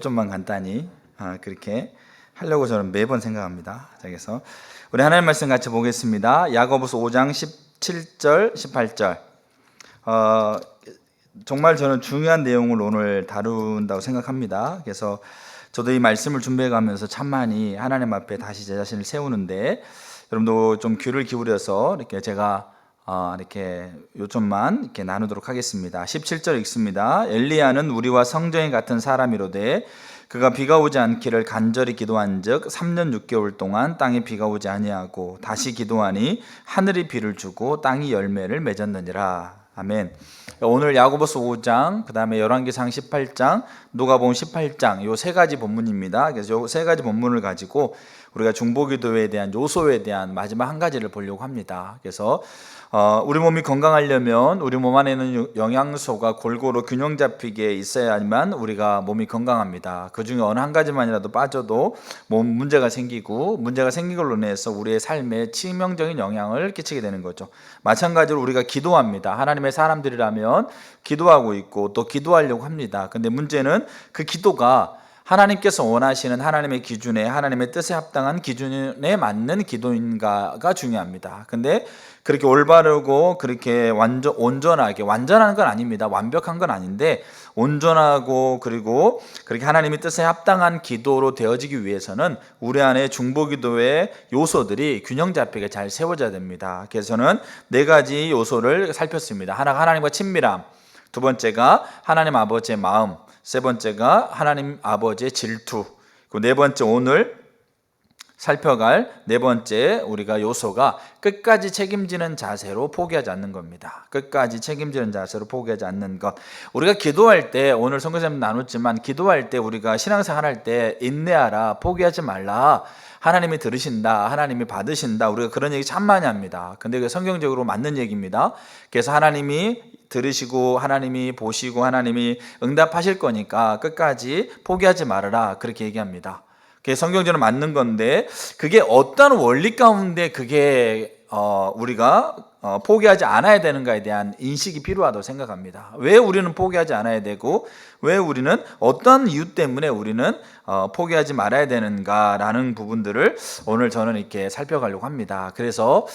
좀만 간단히 그렇게 하려고 저는 매번 생각합니다. 그래서 우리 하나님 말씀 같이 보겠습니다. 야고보서 5장 17절 18절. 정말 저는 중요한 내용을 오늘 다룬다고 생각합니다. 그래서 저도 이 말씀을 준비해 가면서 참 많이 하나님 앞에 다시 제 자신을 세우는데, 여러분도 좀 귀를 기울여서 이렇게 제가 이렇게 요점만 이렇게 나누도록 하겠습니다. 17절 읽습니다. 엘리야는 우리와 성정이 같은 사람이로되 그가 비가 오지 않기를 간절히 기도한즉 3년 6개월 동안 땅에 비가 오지 아니하고 다시 기도하니 하늘이 비를 주고 땅이 열매를 맺었느니라. 아멘. 오늘 야고보서 5장, 그 다음에 열왕기상 18장, 누가복음 18장, 요 세 가지 본문입니다. 그래서 요 세 가지 본문을 가지고 우리가 중보기도에 대한 요소에 대한 마지막 한 가지를 보려고 합니다. 그래서 우리 몸이 건강하려면 우리 몸 안에 있는 영양소가 골고루 균형 잡히게 있어야만 우리가 몸이 건강합니다. 그 중에 어느 한 가지만이라도 빠져도 몸 문제가 생기고, 문제가 생긴 걸로 인해서 우리의 삶에 치명적인 영향을 끼치게 되는 거죠. 마찬가지로 우리가 기도합니다. 하나님의 사람들이라면 기도하고 있고 또 기도하려고 합니다. 근데 문제는 그 기도가 하나님께서 원하시는 하나님의 기준에, 하나님의 뜻에 합당한 기준에 맞는 기도인가가 중요합니다. 근데 그렇게 올바르고 그렇게 온전하게, 완전한 건 아닙니다. 완벽한 건 아닌데 온전하고 그리고 그렇게 하나님의 뜻에 합당한 기도로 되어지기 위해서는 우리 안에 중보기도의 요소들이 균형 잡히게 잘 세워져야 됩니다. 그래서 저는 네 가지 요소를 살폈습니다. 하나가 하나님과 친밀함, 두 번째가 하나님 아버지의 마음, 세 번째가 하나님 아버지의 질투, 그리고 네 번째 오늘 살펴갈 네 번째 우리가 요소가 끝까지 책임지는 자세로 포기하지 않는 겁니다. 끝까지 책임지는 자세로 포기하지 않는 것. 우리가 기도할 때, 오늘 선교사님 나눴지만 기도할 때 우리가 신앙생활 할 때 인내하라, 포기하지 말라, 하나님이 들으신다, 하나님이 받으신다, 우리가 그런 얘기 참 많이 합니다. 근데 그 성경적으로 맞는 얘기입니다. 그래서 하나님이 들으시고 하나님이 보시고 하나님이 응답하실 거니까 끝까지 포기하지 말아라, 그렇게 얘기합니다. 그게 성경적으로 맞는 건데, 그게 어떤 원리 가운데 그게 우리가 포기하지 않아야 되는가에 대한 인식이 필요하다고 생각합니다. 왜 우리는 포기하지 않아야 되고 왜 우리는 어떤 이유 때문에 우리는 포기하지 말아야 되는가라는 부분들을 오늘 저는 이렇게 살펴가려고 합니다. 그래서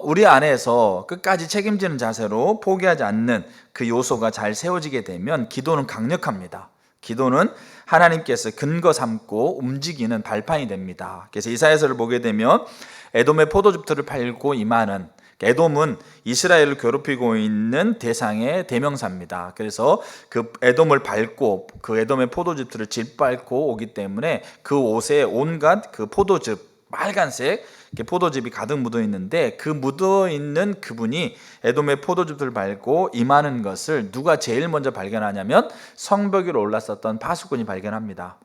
우리 안에서 끝까지 책임지는 자세로 포기하지 않는 그 요소가 잘 세워지게 되면 기도는 강력합니다. 기도는 하나님께서 근거 삼고 움직이는 발판이 됩니다. 그래서 이사야서를 보게 되면 에돔의 포도즙들을 팔고 임하는, 에돔은 이스라엘을 괴롭히고 있는 대상의 대명사입니다. 그래서 그 에돔을 밟고 그 에돔의 포도즙들을 짓밟고 오기 때문에 그 옷에 온갖 그 포도즙, 빨간색 포도즙이 가득 묻어 있는데, 그 묻어 있는 그분이 에돔의 포도즙을 밟고 임하는 것을 누가 제일 먼저 발견하냐면 성벽 위로 올랐었던 파수꾼이 발견합니다.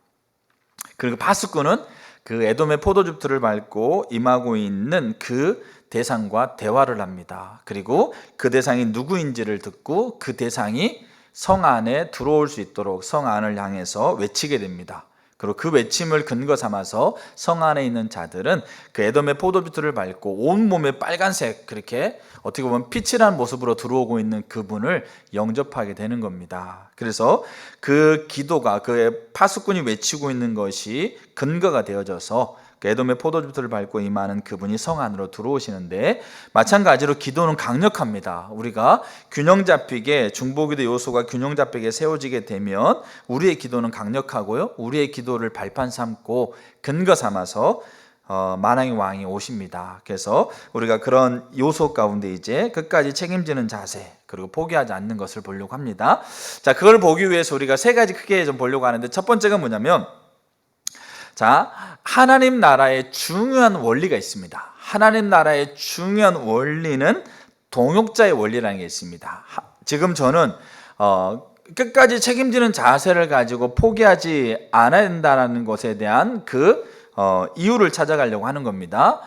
그리고 파수꾼은 그 에돔의 포도즙들을 밟고 임하고 있는 그 대상과 대화를 합니다. 그리고 그 대상이 누구인지를 듣고 그 대상이 성 안에 들어올 수 있도록 성 안을 향해서 외치게 됩니다. 그리고 그 외침을 근거 삼아서 성 안에 있는 자들은 그 에돔의 포도즙들을 밟고 온몸에 빨간색, 그렇게 어떻게 보면 빛이 난 모습으로 들어오고 있는 그분을 영접하게 되는 겁니다. 그래서 그 기도가, 그 파수꾼이 외치고 있는 것이 근거가 되어져서 그 에돔의 포도즙들을 밟고 임하는 그분이 성 안으로 들어오시는데, 마찬가지로 기도는 강력합니다. 우리가 균형 잡히게, 중보기도 요소가 균형 잡히게 세워지게 되면 우리의 기도는 강력하고요, 우리의 기도를 발판 삼고 근거 삼아서 만왕의 왕이 오십니다. 그래서 우리가 그런 요소 가운데 이제 끝까지 책임지는 자세, 그리고 포기하지 않는 것을 보려고 합니다. 자, 그걸 보기 위해서 우리가 세 가지 크게 좀 보려고 하는데, 첫 번째가 뭐냐면, 자, 하나님 나라의 중요한 원리가 있습니다. 하나님 나라의 중요한 원리는 동역자의 원리라는 게 있습니다. 지금 저는 끝까지 책임지는 자세를 가지고 포기하지 않아야 된다는 것에 대한 그 이유를 찾아가려고 하는 겁니다.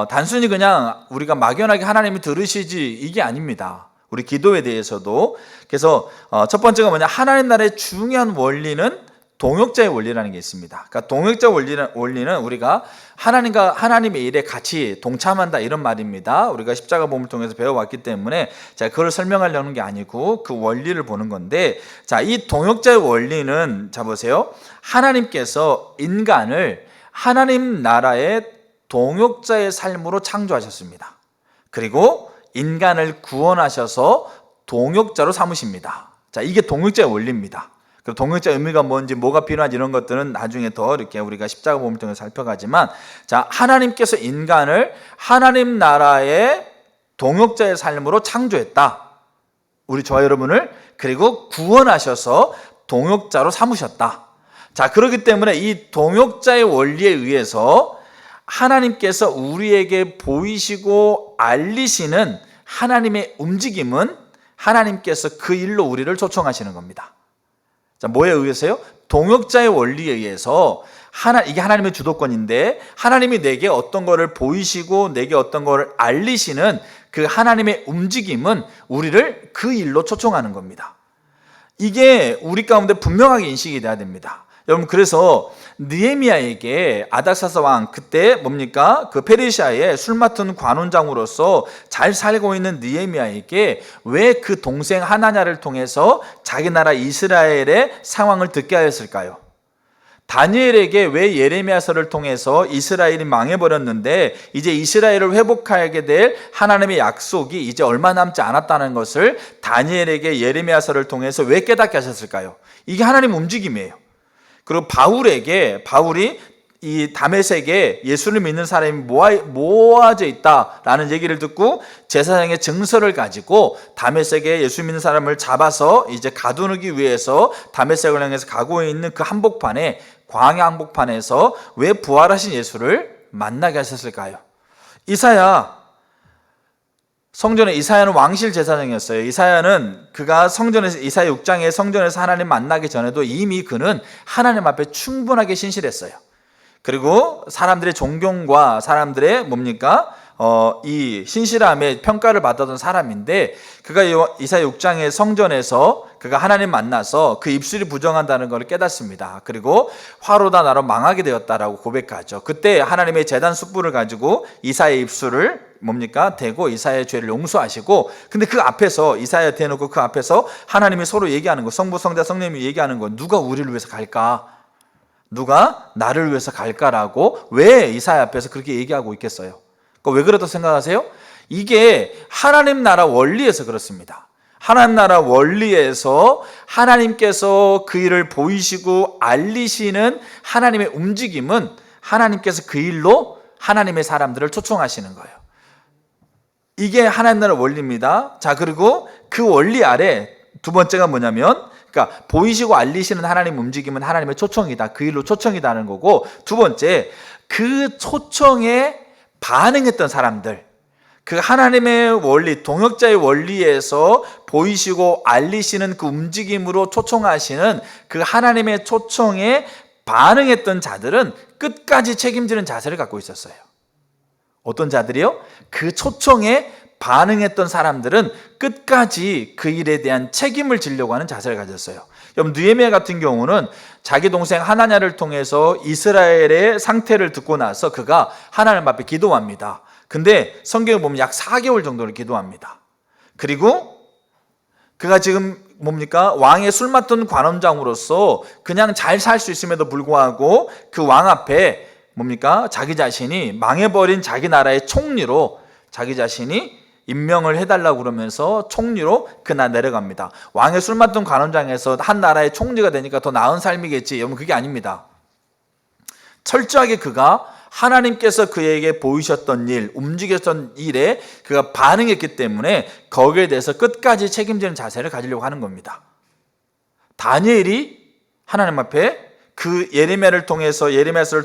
단순히 그냥 우리가 막연하게 하나님이 들으시지, 이게 아닙니다. 우리 기도에 대해서도. 그래서 첫 번째가 뭐냐, 하나님 나라의 중요한 원리는 동역자의 원리라는 게 있습니다. 그러니까 동역자 원리는 우리가 하나님과 하나님의 일에 같이 동참한다 이런 말입니다. 우리가 십자가 몸을 통해서 배워왔기 때문에 제가 그걸 설명하려는 게 아니고 그 원리를 보는 건데, 자, 이 동역자의 원리는 자 보세요. 하나님께서 인간을 하나님 나라의 동역자의 삶으로 창조하셨습니다. 그리고 인간을 구원하셔서 동역자로 삼으십니다. 자, 이게 동역자의 원리입니다. 동역자 의미가 뭔지, 뭐가 필요한지 이런 것들은 나중에 더 이렇게 우리가 십자가 몸을 통해서 살펴가지만, 자, 하나님께서 인간을 하나님 나라의 동역자의 삶으로 창조했다. 우리 저와 여러분을. 그리고 구원하셔서 동역자로 삼으셨다. 자, 그렇기 때문에 이 동역자의 원리에 의해서 하나님께서 우리에게 보이시고 알리시는 하나님의 움직임은 하나님께서 그 일로 우리를 초청하시는 겁니다. 자, 뭐에 의해서요? 동역자의 원리에 의해서 이게 하나님의 주도권인데, 하나님이 내게 어떤 거를 보이시고 내게 어떤 거를 알리시는 그 하나님의 움직임은 우리를 그 일로 초청하는 겁니다. 이게 우리 가운데 분명하게 인식이 돼야 됩니다. 여러분, 그래서 느헤미야에게 아닥사스 왕, 그때 뭡니까? 그 페르시아의 술 맡은 관원장으로서 잘 살고 있는 느헤미야에게 왜 그 동생 하나냐를 통해서 자기 나라 이스라엘의 상황을 듣게 하였을까요? 다니엘에게 왜 예레미야서를 통해서 이스라엘이 망해버렸는데 이제 이스라엘을 회복하게 될 하나님의 약속이 이제 얼마 남지 않았다는 것을 다니엘에게 예레미야서를 통해서 왜 깨닫게 하셨을까요? 이게 하나님 움직임이에요. 그리고 바울이 이 다메섹에 예수를 믿는 사람이 모아져 있다라는 얘기를 듣고 제사장의 증서를 가지고 다메섹에 예수 믿는 사람을 잡아서 이제 가두기 위해서 다메섹을 향해서 가고 있는 그 한복판에, 광야 한복판에서 왜 부활하신 예수를 만나게 하셨을까요? 성전에 이사야는 왕실 제사장이었어요. 이사야는 그가 이사야 6장의 성전에서 하나님 만나기 전에도 이미 그는 하나님 앞에 충분하게 신실했어요. 그리고 사람들의 존경과 사람들의 이 신실함의 평가를 받았던 사람인데, 그가 이사야 6장의 성전에서 그가 하나님 만나서 그 입술이 부정한다는 것을 깨닫습니다. 그리고 화로다 나로 망하게 되었다라고 고백하죠. 그때 하나님의 제단 숯불을 가지고 이사야의 입술을 대고 이사야의 죄를 용서하시고, 근데 그 앞에서 이사야 대놓고 그 앞에서 하나님이 서로 얘기하는 거, 성부 성자 성령님이 얘기하는 거, 누가 우리를 위해서 갈까? 누가 나를 위해서 갈까라고 왜 이사야 앞에서 그렇게 얘기하고 있겠어요? 왜 그렇다고 생각하세요? 이게 하나님 나라 원리에서 그렇습니다. 하나님 나라 원리에서 하나님께서 그 일을 보이시고 알리시는 하나님의 움직임은 하나님께서 그 일로 하나님의 사람들을 초청하시는 거예요. 이게 하나님 나라 원리입니다. 자, 그리고 그 원리 아래 두 번째가 뭐냐면, 그러니까 보이시고 알리시는 하나님 움직임은 하나님의 초청이다. 그 일로 초청이다는 거고, 두 번째, 그 초청에 반응했던 사람들, 그 하나님의 원리, 동역자의 원리에서 보이시고 알리시는 그 움직임으로 초청하시는 그 하나님의 초청에 반응했던 자들은 끝까지 책임지는 자세를 갖고 있었어요. 어떤 자들이요? 그 초청에 반응했던 사람들은 끝까지 그 일에 대한 책임을 지려고 하는 자세를 가졌어요. 여러분, 느헤미야 같은 경우는 자기 동생 하나냐를 통해서 이스라엘의 상태를 듣고 나서 그가 하나님 앞에 기도합니다. 근데 성경에 보면 약 4개월 정도를 기도합니다. 그리고 그가 지금 왕의 술 맡은 관원장으로서 그냥 잘 살 수 있음에도 불구하고 그 왕 앞에 자기 자신이 망해버린 자기 나라의 총리로 자기 자신이 임명을 해달라고 그러면서 총리로 그날 내려갑니다. 왕의 술 맡은 관원장에서 한 나라의 총리가 되니까 더 나은 삶이겠지. 여러분, 그게 아닙니다. 철저하게 그가 하나님께서 그에게 보이셨던 일, 움직였던 일에 그가 반응했기 때문에 거기에 대해서 끝까지 책임지는 자세를 가지려고 하는 겁니다. 다니엘이 하나님 앞에 그 예레미야서를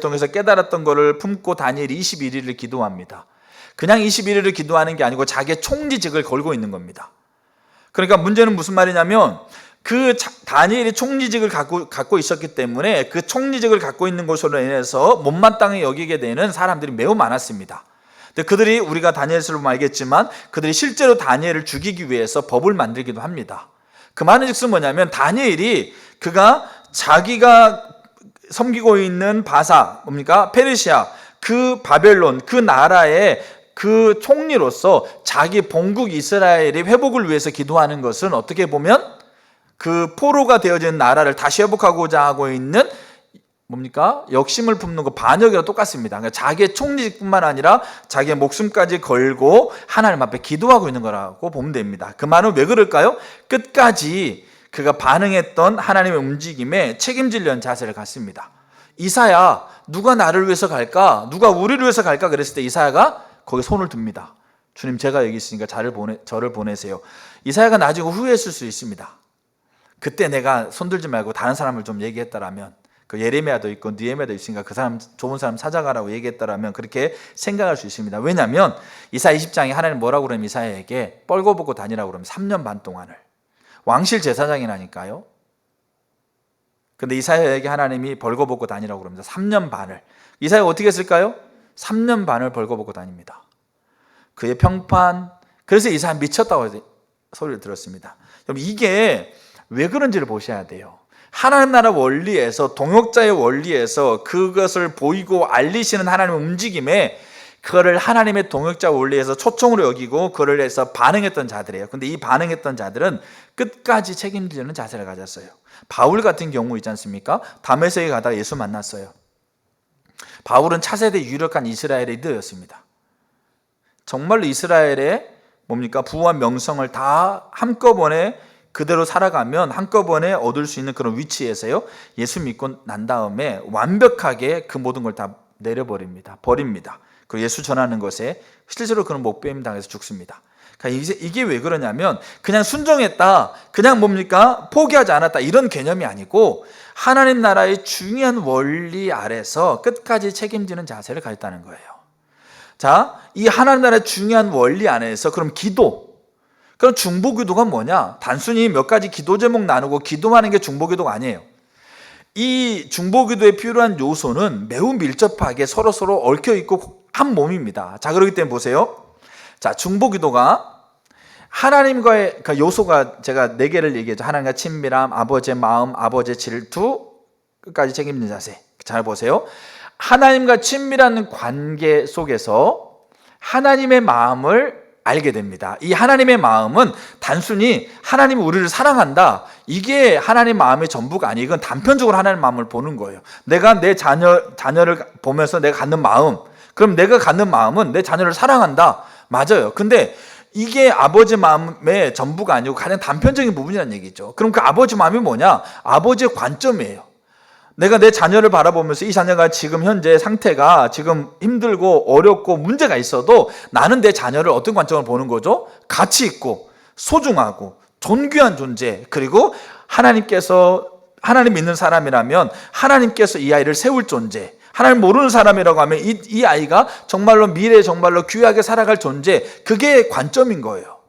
통해서 깨달았던 것을 품고 다니엘이 21일을 기도합니다. 그냥 21일을 기도하는 게 아니고 자기의 총리직을 걸고 있는 겁니다. 그러니까 문제는 무슨 말이냐면, 그 다니엘이 총리직을 갖고 있었기 때문에 그 총리직을 갖고 있는 것으로 인해서 못마땅히 여기게 되는 사람들이 매우 많았습니다. 근데 그들이, 우리가 다니엘서를 보면 알겠지만, 그들이 실제로 다니엘을 죽이기 위해서 법을 만들기도 합니다. 그 말은 즉슨 뭐냐면, 다니엘이 그가 자기가 섬기고 있는 바사, 뭡니까? 페르시아, 그 바벨론, 그 나라의 그 총리로서 자기 본국 이스라엘의 회복을 위해서 기도하는 것은 어떻게 보면 그 포로가 되어진 나라를 다시 회복하고자 하고 있는 뭡니까? 욕심을 품는 거 반역이랑 똑같습니다. 그러니까 자기의 총리직뿐만 아니라 자기의 목숨까지 걸고 하나님 앞에 기도하고 있는 거라고 보면 됩니다. 그 말은 왜 그럴까요? 끝까지 그가 반응했던 하나님의 움직임에 책임지려는 자세를 갖습니다. 이사야, 누가 나를 위해서 갈까? 누가 우리를 위해서 갈까? 그랬을 때 이사야가 거기 손을 듭니다. 주님, 제가 여기 있으니까 저를 보내세요. 이사야가 나중에 후회했을 수 있습니다. 그때 내가 손들지 말고 다른 사람을 좀 얘기했다라면, 그 예레미야도 있고 느헤미야도 있으니까 그 사람, 좋은 사람 찾아가라고 얘기했다라면 그렇게 생각할 수 있습니다. 왜냐하면 이사야 20장에 하나님 뭐라고 그러면 이사야에게 뻘거벗고 다니라고 그러면 3년 반 동안을, 왕실 제사장이라니까요. 근데 이사야에게 하나님이 벌거벗고 다니라고 그럽니다. 3년 반을. 이사야가 어떻게 했을까요? 3년 반을 벌거벗고 다닙니다. 그의 평판, 그래서 이사야 미쳤다고 소리를 들었습니다. 그럼 이게 왜 그런지를 보셔야 돼요. 하나님 나라 원리에서, 동역자의 원리에서 그것을 보이고 알리시는 하나님의 움직임에 그거를 하나님의 동역자 원리에서 초청으로 여기고 그를 해서 반응했던 자들이에요. 근데 이 반응했던 자들은 끝까지 책임지려는 자세를 가졌어요. 바울 같은 경우 있지 않습니까? 다메섹에 가다가 예수 만났어요. 바울은 차세대 유력한 이스라엘의 리더였습니다. 정말로 이스라엘의 뭡니까? 부와 명성을 다 한꺼번에 그대로 살아가면 한꺼번에 얻을 수 있는 그런 위치에서요, 예수 믿고 난 다음에 완벽하게 그 모든 걸 다 내려버립니다. 버립니다. 그리고 예수 전하는 것에 실제로 그런 목배임 당해서 죽습니다. 그러니까 이게 왜 그러냐면 그냥 순종했다, 그냥 뭡니까? 포기하지 않았다, 이런 개념이 아니고 하나님 나라의 중요한 원리 아래서 끝까지 책임지는 자세를 가졌다는 거예요. 자, 이 하나님 나라의 중요한 원리 안에서 그럼 기도, 그럼 중보기도가 뭐냐? 단순히 몇 가지 기도 제목 나누고 기도하는 게 중보기도가 아니에요. 이 중보기도에 필요한 요소는 매우 밀접하게 서로 얽혀있고 한 몸입니다. 자, 그렇기 때문에 보세요. 자, 중보기도가 하나님과의 그 요소가 제가 4개를 얘기했죠. 하나님과 친밀함, 아버지의 마음, 아버지의 질투, 끝까지 책임지는 자세. 잘 보세요. 하나님과 친밀한 관계 속에서 하나님의 마음을 알게 됩니다. 이 하나님의 마음은 단순히 하나님이 우리를 사랑한다, 이게 하나님 마음의 전부가 아니고 이건 단편적으로 하나님 마음을 보는 거예요. 내가 내 자녀를 보면서 내가 갖는 마음, 그럼 내가 갖는 마음은 내 자녀를 사랑한다, 맞아요. 근데 이게 아버지 마음의 전부가 아니고 가장 단편적인 부분이라는 얘기죠. 그럼 그 아버지 마음이 뭐냐? 아버지의 관점이에요. 내가 내 자녀를 바라보면서 이 자녀가 지금 현재 상태가 지금 힘들고 어렵고 문제가 있어도 나는 내 자녀를 어떤 관점을 보는 거죠? 가치 있고 소중하고 존귀한 존재, 그리고 하나님 믿는 사람이라면 하나님께서 이 아이를 세울 존재, 하나님 모르는 사람이라고 하면 이 아이가 정말로 미래에 정말로 귀하게 살아갈 존재, 그게 관점인 거예요.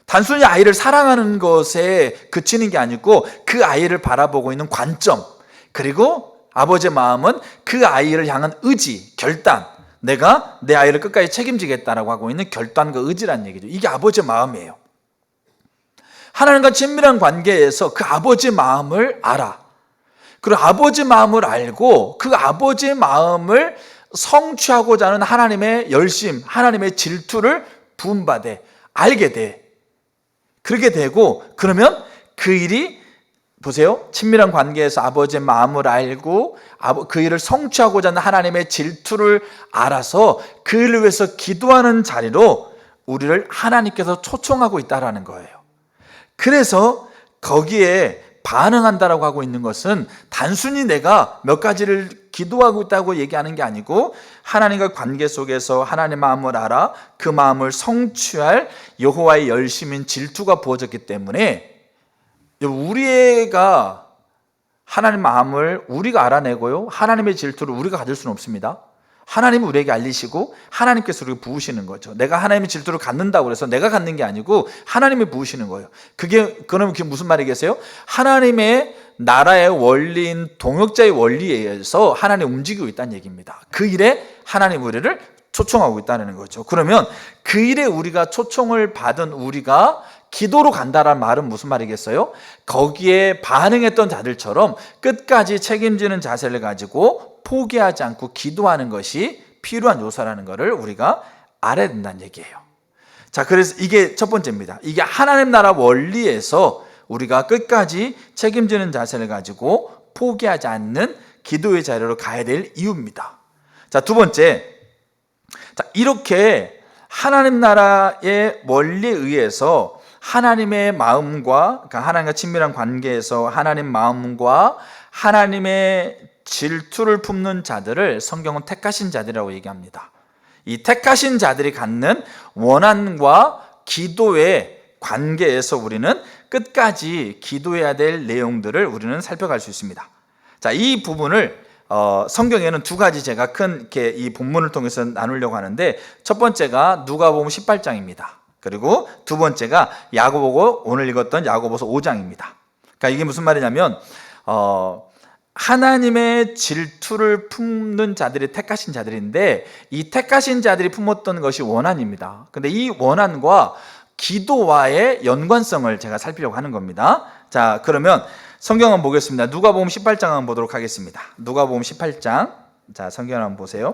단순히 아이를 사랑하는 것에 그치는 게 아니고 그 아이를 바라보고 있는 관점, 그리고 아버지의 마음은 그 아이를 향한 의지, 결단, 내가 내 아이를 끝까지 책임지겠다라고 하고 있는 결단과 의지라는 얘기죠. 이게 아버지의 마음이에요. 하나님과 친밀한 관계에서 그 아버지의 마음을 알아. 그리고 아버지의 마음을 알고 그 아버지의 마음을 성취하고자 하는 하나님의 열심, 하나님의 질투를 부음받아 알게 돼. 그렇게 되고, 그러면 그 일이, 보세요, 친밀한 관계에서 아버지의 마음을 알고 그 일을 성취하고자 하는 하나님의 질투를 알아서 그 일을 위해서 기도하는 자리로 우리를 하나님께서 초청하고 있다는 거예요. 그래서 거기에 반응한다라고 하고 있는 것은 단순히 내가 몇 가지를 기도하고 있다고 얘기하는 게 아니고 하나님과 관계 속에서 하나님의 마음을 알아 그 마음을 성취할 여호와의 열심인 질투가 부어졌기 때문에 우리가 하나님 마음을 우리가 알아내고요, 하나님의 질투를 우리가 가질 수는 없습니다. 하나님이 우리에게 알리시고 하나님께서 우리에게 부으시는 거죠. 내가 하나님의 질투를 갖는다고 해서 내가 갖는 게 아니고 하나님이 부으시는 거예요. 그러면 그게 무슨 말이겠어요? 하나님의 나라의 원리인 동역자의 원리에 의해서 하나님이 움직이고 있다는 얘기입니다. 그 일에 하나님 우리를 초청하고 있다는 거죠. 그러면 그 일에 우리가 초청을 받은 우리가 기도로 간다라는 말은 무슨 말이겠어요? 거기에 반응했던 자들처럼 끝까지 책임지는 자세를 가지고 포기하지 않고 기도하는 것이 필요한 요소라는 것을 우리가 알아야 된다는 얘기예요. 자, 그래서 이게 첫 번째입니다. 이게 하나님 나라 원리에서 우리가 끝까지 책임지는 자세를 가지고 포기하지 않는 기도의 자리로 가야 될 이유입니다. 자, 두 번째. 자, 이렇게 하나님 나라의 원리에 의해서 하나님의 마음과, 그러니까 하나님과 친밀한 관계에서 하나님 마음과 하나님의 질투를 품는 자들을 성경은 택하신 자들이라고 얘기합니다. 이 택하신 자들이 갖는 원한과 기도의 관계에서 우리는 끝까지 기도해야 될 내용들을 우리는 살펴갈 수 있습니다. 자, 이 부분을 성경에는 두 가지 제가 큰 이렇게 이 본문을 통해서 나누려고 하는데, 첫 번째가 누가복음 18장입니다. 그리고 두 번째가 야고보고 오늘 읽었던 야고보서 5장입니다. 그러니까 이게 무슨 말이냐면 하나님의 질투를 품는 자들이 택하신 자들인데, 이 택하신 자들이 품었던 것이 원한입니다. 근데 이 원한과 기도와의 연관성을 제가 살피려고 하는 겁니다. 자, 그러면 성경 한번 보겠습니다. 누가복음 18장 한번 보도록 하겠습니다. 누가복음 18장. 자, 성경 한번 보세요.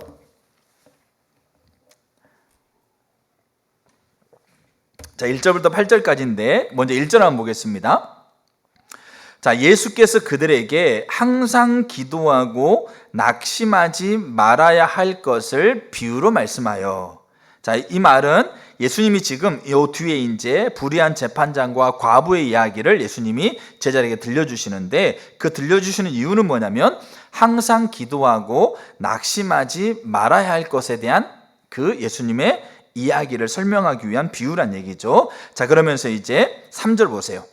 자, 1절부터 8절까지인데 먼저 1절 한번 보겠습니다. 자, 예수께서 그들에게 항상 기도하고 낙심하지 말아야 할 것을 비유로 말씀하여. 자, 이 말은 예수님이 지금 이 뒤에 이제 불의한 재판장과 과부의 이야기를 예수님이 제자에게 들려주시는데, 그 들려주시는 이유는 뭐냐면 항상 기도하고 낙심하지 말아야 할 것에 대한 그 예수님의 이야기를 설명하기 위한 비유란 얘기죠. 자, 그러면서 이제 3절 보세요.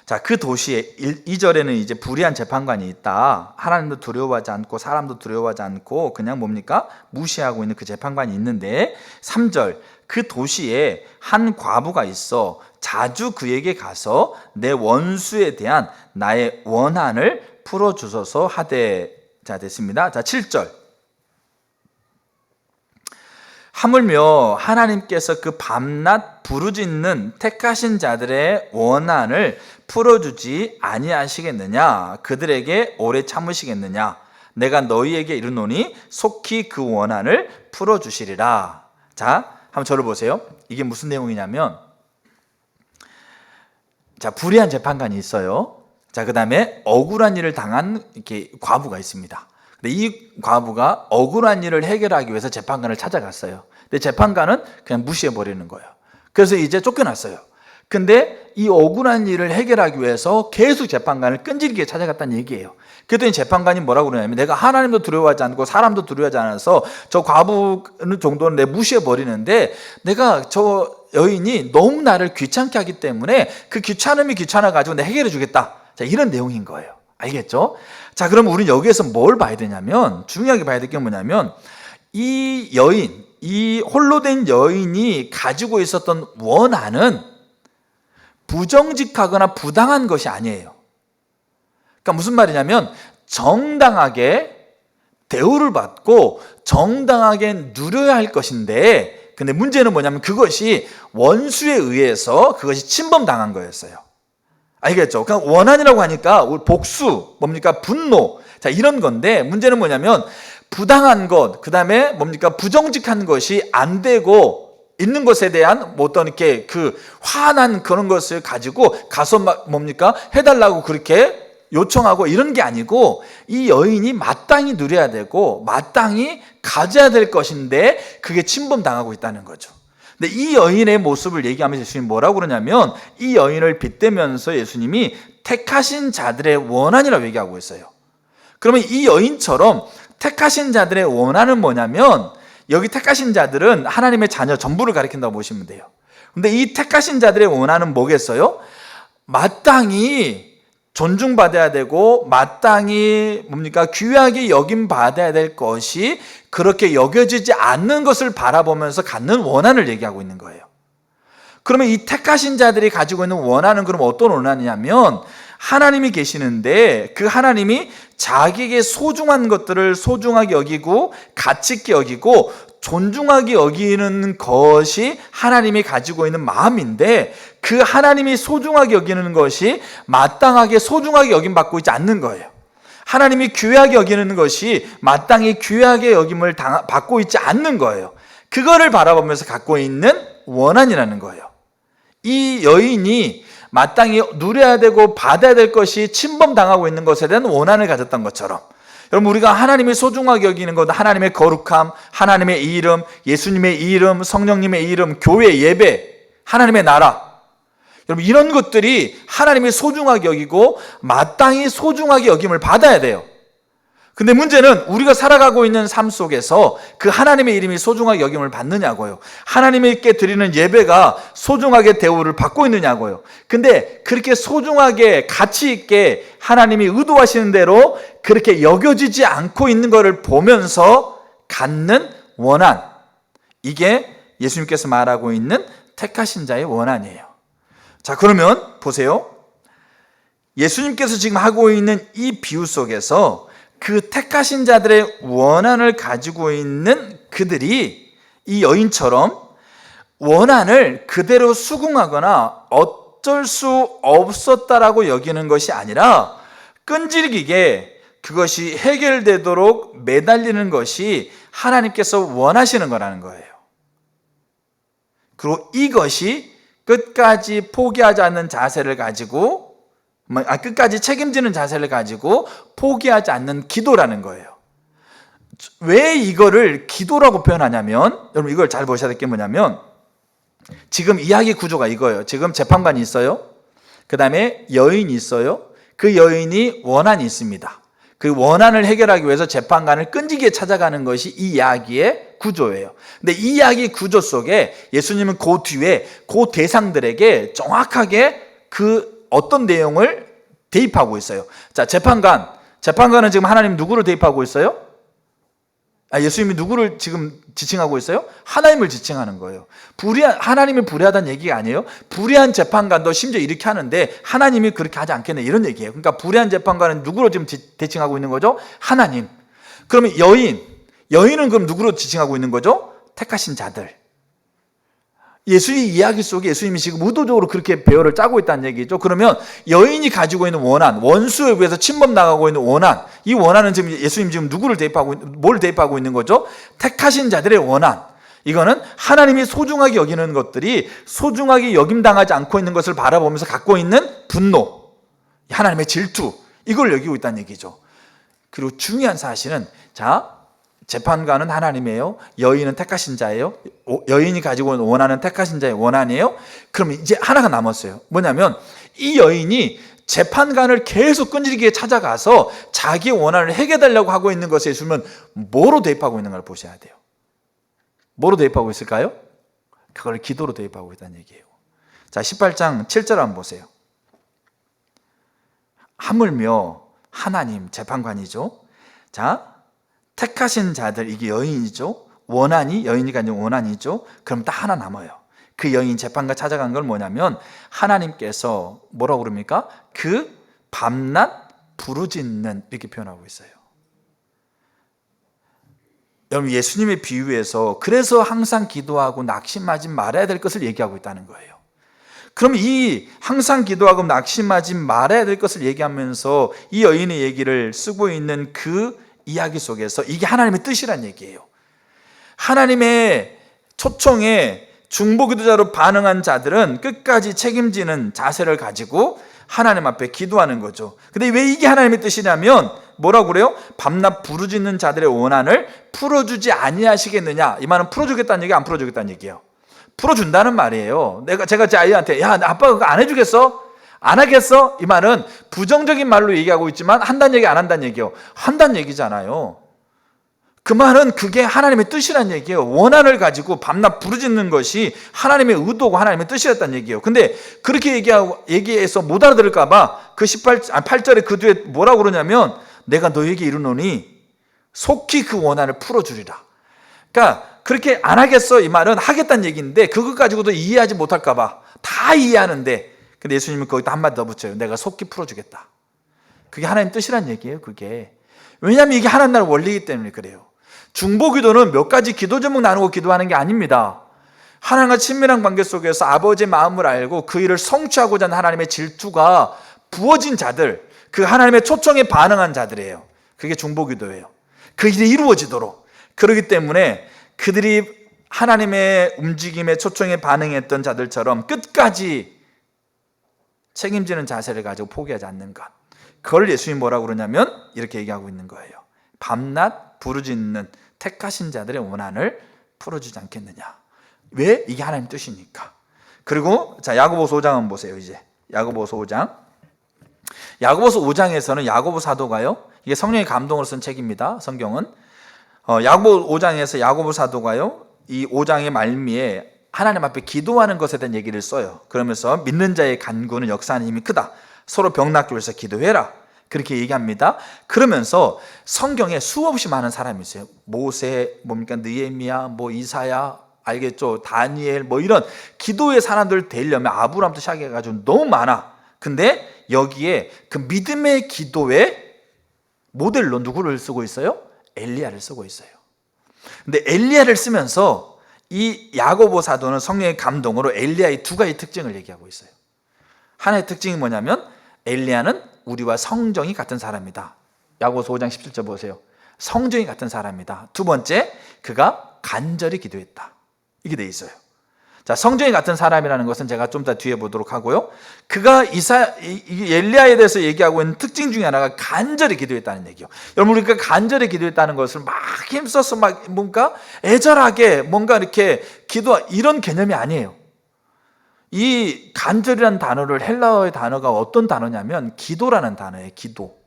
자, 그 도시에 2절에는 이제 불의한 재판관이 있다. 하나님도 두려워하지 않고 사람도 두려워하지 않고 그냥 뭡니까? 무시하고 있는 그 재판관이 있는데, 3절, 그 도시에 한 과부가 있어 자주 그에게 가서 내 원수에 대한 나의 원한을 풀어주소서 하되. 자, 됐습니다. 자, 7절, 하물며 하나님께서 그 밤낮 부르짖는 택하신 자들의 원한을 풀어주지 아니하시겠느냐? 그들에게 오래 참으시겠느냐? 내가 너희에게 이르노니 속히 그 원한을 풀어주시리라. 자, 한번 저를 보세요. 이게 무슨 내용이냐면, 자, 불의한 재판관이 있어요. 자, 그 다음에 억울한 일을 당한 이렇게 과부가 있습니다. 근데 이 과부가 억울한 일을 해결하기 위해서 재판관을 찾아갔어요. 근데 재판관은 그냥 무시해버리는 거예요. 그래서 이제 쫓겨났어요. 근데 이 억울한 일을 해결하기 위해서 계속 재판관을 끈질기게 찾아갔다는 얘기예요. 그랬더니 재판관이 뭐라고 그러냐면, 내가 하나님도 두려워하지 않고 사람도 두려워하지 않아서 저 과부 정도는 내 무시해버리는데, 내가 저 여인이 너무 나를 귀찮게 하기 때문에 그 귀찮음이 귀찮아가지고 내가 해결해 주겠다. 자, 이런 내용인 거예요. 알겠죠? 자, 그럼 우리는 여기에서 뭘 봐야 되냐면, 중요하게 봐야 될 게 뭐냐면, 이 여인, 이 홀로 된 여인이 가지고 있었던 원한은 부정직하거나 부당한 것이 아니에요. 그러니까 무슨 말이냐면, 정당하게 대우를 받고 정당하게 누려야 할 것인데, 근데 문제는 뭐냐면 그것이 원수에 의해서 그것이 침범당한 거였어요. 알겠죠? 그러니까 원한이라고 하니까 복수, 뭡니까? 분노. 자, 이런 건데, 문제는 뭐냐면 부당한 것, 그 다음에 뭡니까? 부정직한 것이 안 되고 있는 것에 대한 뭐 어떤 이렇게 그 화난 그런 것을 가지고 가서 뭡니까? 해달라고 그렇게 요청하고 이런 게 아니고, 이 여인이 마땅히 누려야 되고 마땅히 가져야 될 것인데 그게 침범당하고 있다는 거죠. 근데 이 여인의 모습을 얘기하면서 예수님이 뭐라고 그러냐면, 이 여인을 빗대면서 예수님이 택하신 자들의 원한이라고 얘기하고 있어요. 그러면 이 여인처럼 택하신 자들의 원한은 뭐냐면, 여기 택하신 자들은 하나님의 자녀 전부를 가리킨다고 보시면 돼요. 근데 이 택하신 자들의 원한은 뭐겠어요? 마땅히 존중받아야 되고 마땅히 뭡니까? 귀하게 여김받아야 될 것이 그렇게 여겨지지 않는 것을 바라보면서 갖는 원한을 얘기하고 있는 거예요. 그러면 이 택하신 자들이 가지고 있는 원한은 그럼 어떤 원한이냐면, 하나님이 계시는데 그 하나님이 자기에게 소중한 것들을 소중하게 여기고 가치 있게 여기고 존중하게 여기는 것이 하나님이 가지고 있는 마음인데, 그 하나님이 소중하게 여기는 것이 마땅하게 소중하게 여김받고 있지 않는 거예요. 하나님이 귀하게 여기는 것이 마땅히 귀하게 여김을 받고 있지 않는 거예요. 그거를 바라보면서 갖고 있는 원한이라는 거예요. 이 여인이 마땅히 누려야 되고 받아야 될 것이 침범당하고 있는 것에 대한 원한을 가졌던 것처럼, 여러분, 우리가 하나님이 소중하게 여기는 것, 하나님의 거룩함, 하나님의 이름, 예수님의 이름, 성령님의 이름, 교회 예배, 하나님의 나라, 여러분, 이런 것들이 하나님이 소중하게 여기고 마땅히 소중하게 여김을 받아야 돼요. 근데 문제는 우리가 살아가고 있는 삶 속에서 그 하나님의 이름이 소중하게 여김을 받느냐고요. 하나님께 드리는 예배가 소중하게 대우를 받고 있느냐고요. 근데 그렇게 소중하게 가치 있게 하나님이 의도하시는 대로 그렇게 여겨지지 않고 있는 것을 보면서 갖는 원한, 이게 예수님께서 말하고 있는 택하신 자의 원한이에요. 자, 그러면 보세요. 예수님께서 지금 하고 있는 이 비유 속에서 그 택하신 자들의 원한을 가지고 있는 그들이 이 여인처럼 원한을 그대로 수긍하거나 어쩔 수 없었다라고 여기는 것이 아니라 끈질기게 그것이 해결되도록 매달리는 것이 하나님께서 원하시는 거라는 거예요. 그리고 이것이 끝까지 포기하지 않는 자세를 가지고, 끝까지 책임지는 자세를 가지고 포기하지 않는 기도라는 거예요. 왜 이거를 기도라고 표현하냐면, 여러분 이걸 잘 보셔야 될 게 뭐냐면, 지금 이야기 구조가 이거예요. 지금 재판관이 있어요. 그 다음에 여인이 있어요. 그 여인이 원한이 있습니다. 그 원한을 해결하기 위해서 재판관을 끈질기게 찾아가는 것이 이 이야기의 구조예요. 근데 이 이야기 구조 속에 예수님은 그 뒤에 그 대상들에게 정확하게 그 어떤 내용을 대입하고 있어요. 자, 재판관은 지금 하나님 누구를 대입하고 있어요? 예수님이 누구를 지금 지칭하고 있어요? 하나님을 지칭하는 거예요. 하나님이 불의하다는 얘기가 아니에요. 불의한 재판관도 심지어 이렇게 하는데 하나님이 그렇게 하지 않겠네, 이런 얘기예요. 그러니까 불의한 재판관은 누구로 지금 대칭하고 있는 거죠? 하나님. 그러면 여인은 그럼 누구로 지칭하고 있는 거죠? 택하신 자들. 예수의 이야기 속에 예수님이 지금 의도적으로 그렇게 배열을 짜고 있다는 얘기죠. 그러면 여인이 가지고 있는 원한, 원수에 의해서 침범 나가고 있는 원한, 이 원한은 지금 예수님 지금 뭘 대입하고 있는 거죠? 택하신 자들의 원한. 이거는 하나님이 소중하게 여기는 것들이 소중하게 여김당하지 않고 있는 것을 바라보면서 갖고 있는 분노, 하나님의 질투, 이걸 여기고 있다는 얘기죠. 그리고 중요한 사실은, 자, 재판관은 하나님이에요. 여인은 택하신 자예요. 여인이 가지고 있는 원한은 택하신 자의 원한이에요. 그러면 이제 하나가 남았어요. 뭐냐면 이 여인이 재판관을 계속 끈질기게 찾아가서 자기의 원한을 해결하려고 하고 있는 것에 있으면 뭐로 대입하고 있는 걸 보셔야 돼요. 뭐로 대입하고 있을까요? 그걸 기도로 대입하고 있다는 얘기예요. 자, 18장 7절 한번 보세요. 하물며 하나님, 재판관이죠. 자, 택하신 자들, 이게 여인이죠. 여인이 가진 원한이죠. 그럼 딱 하나 남아요. 그 여인 재판관 찾아간 건 뭐냐면, 하나님께서 뭐라고 그럽니까? 그 밤낮 부르짖는, 이렇게 표현하고 있어요. 여러분, 예수님의 비유에서 그래서 항상 기도하고 낙심하지 말아야 될 것을 얘기하고 있다는 거예요. 그럼 이 항상 기도하고 낙심하지 말아야 될 것을 얘기하면서 이 여인의 얘기를 쓰고 있는 그 이야기 속에서 이게 하나님의 뜻이란 얘기예요. 하나님의 초청에 중보기도자로 반응한 자들은 끝까지 책임지는 자세를 가지고 하나님 앞에 기도하는 거죠. 근데 왜 이게 하나님의 뜻이냐면 뭐라고 그래요? 밤낮 부르짖는 자들의 원한을 풀어주지 아니하시겠느냐. 이 말은 풀어주겠다는 얘기, 안 풀어주겠다는 얘기예요. 풀어준다는 말이에요. 제가 제 아이한테, 야, 아빠가 그거 안 해주겠어? 안 하겠어? 이 말은 부정적인 말로 얘기하고 있지만 한다는 얘기, 안 한다는 얘기예요. 한다는 얘기잖아요. 그 말은 그게 하나님의 뜻이란 얘기예요. 원한을 가지고 밤낮 부르짖는 것이 하나님의 의도고 하나님의 뜻이었다는 얘기예요. 근데 그렇게 얘기해서 못 알아들을까 봐 그 8절에 그 뒤에 뭐라고 그러냐면, 내가 너에게 이르노니 속히 그 원한을 풀어주리라. 그러니까 그렇게 안 하겠어, 이 말은 하겠다는 얘기인데 그것 가지고도 이해하지 못할까 봐 다 이해하는데, 근데 예수님은 거기다 한마디 더 붙여요. 내가 속기 풀어주겠다. 그게 하나님 뜻이란 얘기예요. 그게. 왜냐하면 이게 하나님 나라 원리이기 때문에 그래요. 중보기도는 몇 가지 기도 제목 나누고 기도하는 게 아닙니다. 하나님과 친밀한 관계 속에서 아버지의 마음을 알고 그 일을 성취하고자 하는 하나님의 질투가 부어진 자들, 그 하나님의 초청에 반응한 자들이에요. 그게 중보기도예요. 그 일이 이루어지도록. 그렇기 때문에 그들이 하나님의 움직임에 초청에 반응했던 자들처럼 끝까지 책임지는 자세를 가지고 포기하지 않는 것. 그걸 예수님이 뭐라고 그러냐면 이렇게 얘기하고 있는 거예요. 밤낮 부르짖는 택하신 자들의 원한을 풀어주지 않겠느냐. 왜? 이게 하나님 뜻이니까. 그리고 자, 야고보서 5장 한번 보세요. 이제 야고보서 5장. 야고보서 5장에서는 야고보 사도가요, 이게 성령의 감동으로 쓴 책입니다. 성경은 야고보 5장에서 야고보 사도가요, 이 5장의 말미에 하나님 앞에 기도하는 것에 대한 얘기를 써요. 그러면서 믿는 자의 간구는 역사하는 힘이 크다. 서로 병낫기 위해서 기도해라. 그렇게 얘기합니다. 그러면서 성경에 수없이 많은 사람이 있어요. 모세, 뭡니까, 느헤미야, 뭐 이사야, 알겠죠? 다니엘, 뭐 이런 기도의 사람들을 되려면 아브라함부터 시작해가지고 너무 많아. 근데 여기에 그 믿음의 기도의 모델로 누구를 쓰고 있어요? 엘리야를 쓰고 있어요. 근데 엘리야를 쓰면서 이 야고보 사도는 성령의 감동으로 엘리야의 두 가지 특징을 얘기하고 있어요. 하나의 특징이 뭐냐면 엘리야는 우리와 성정이 같은 사람이다. 야고보서 5장 17절 보세요. 성정이 같은 사람이다. 두 번째, 그가 간절히 기도했다. 이게 돼 있어요. 자, 성정이 같은 사람이라는 것은 제가 좀 더 뒤에 보도록 하고요. 그가 엘리야에 대해서 얘기하고 있는 특징 중에 하나가 간절히 기도했다는 얘기요. 여러분, 우리가 간절히 기도했다는 것을 막 힘써서 막 뭔가 애절하게 뭔가 이렇게 이런 개념이 아니에요. 이 간절이라는 단어를 헬라어의 단어가 어떤 단어냐면 기도라는 단어예요. 기도.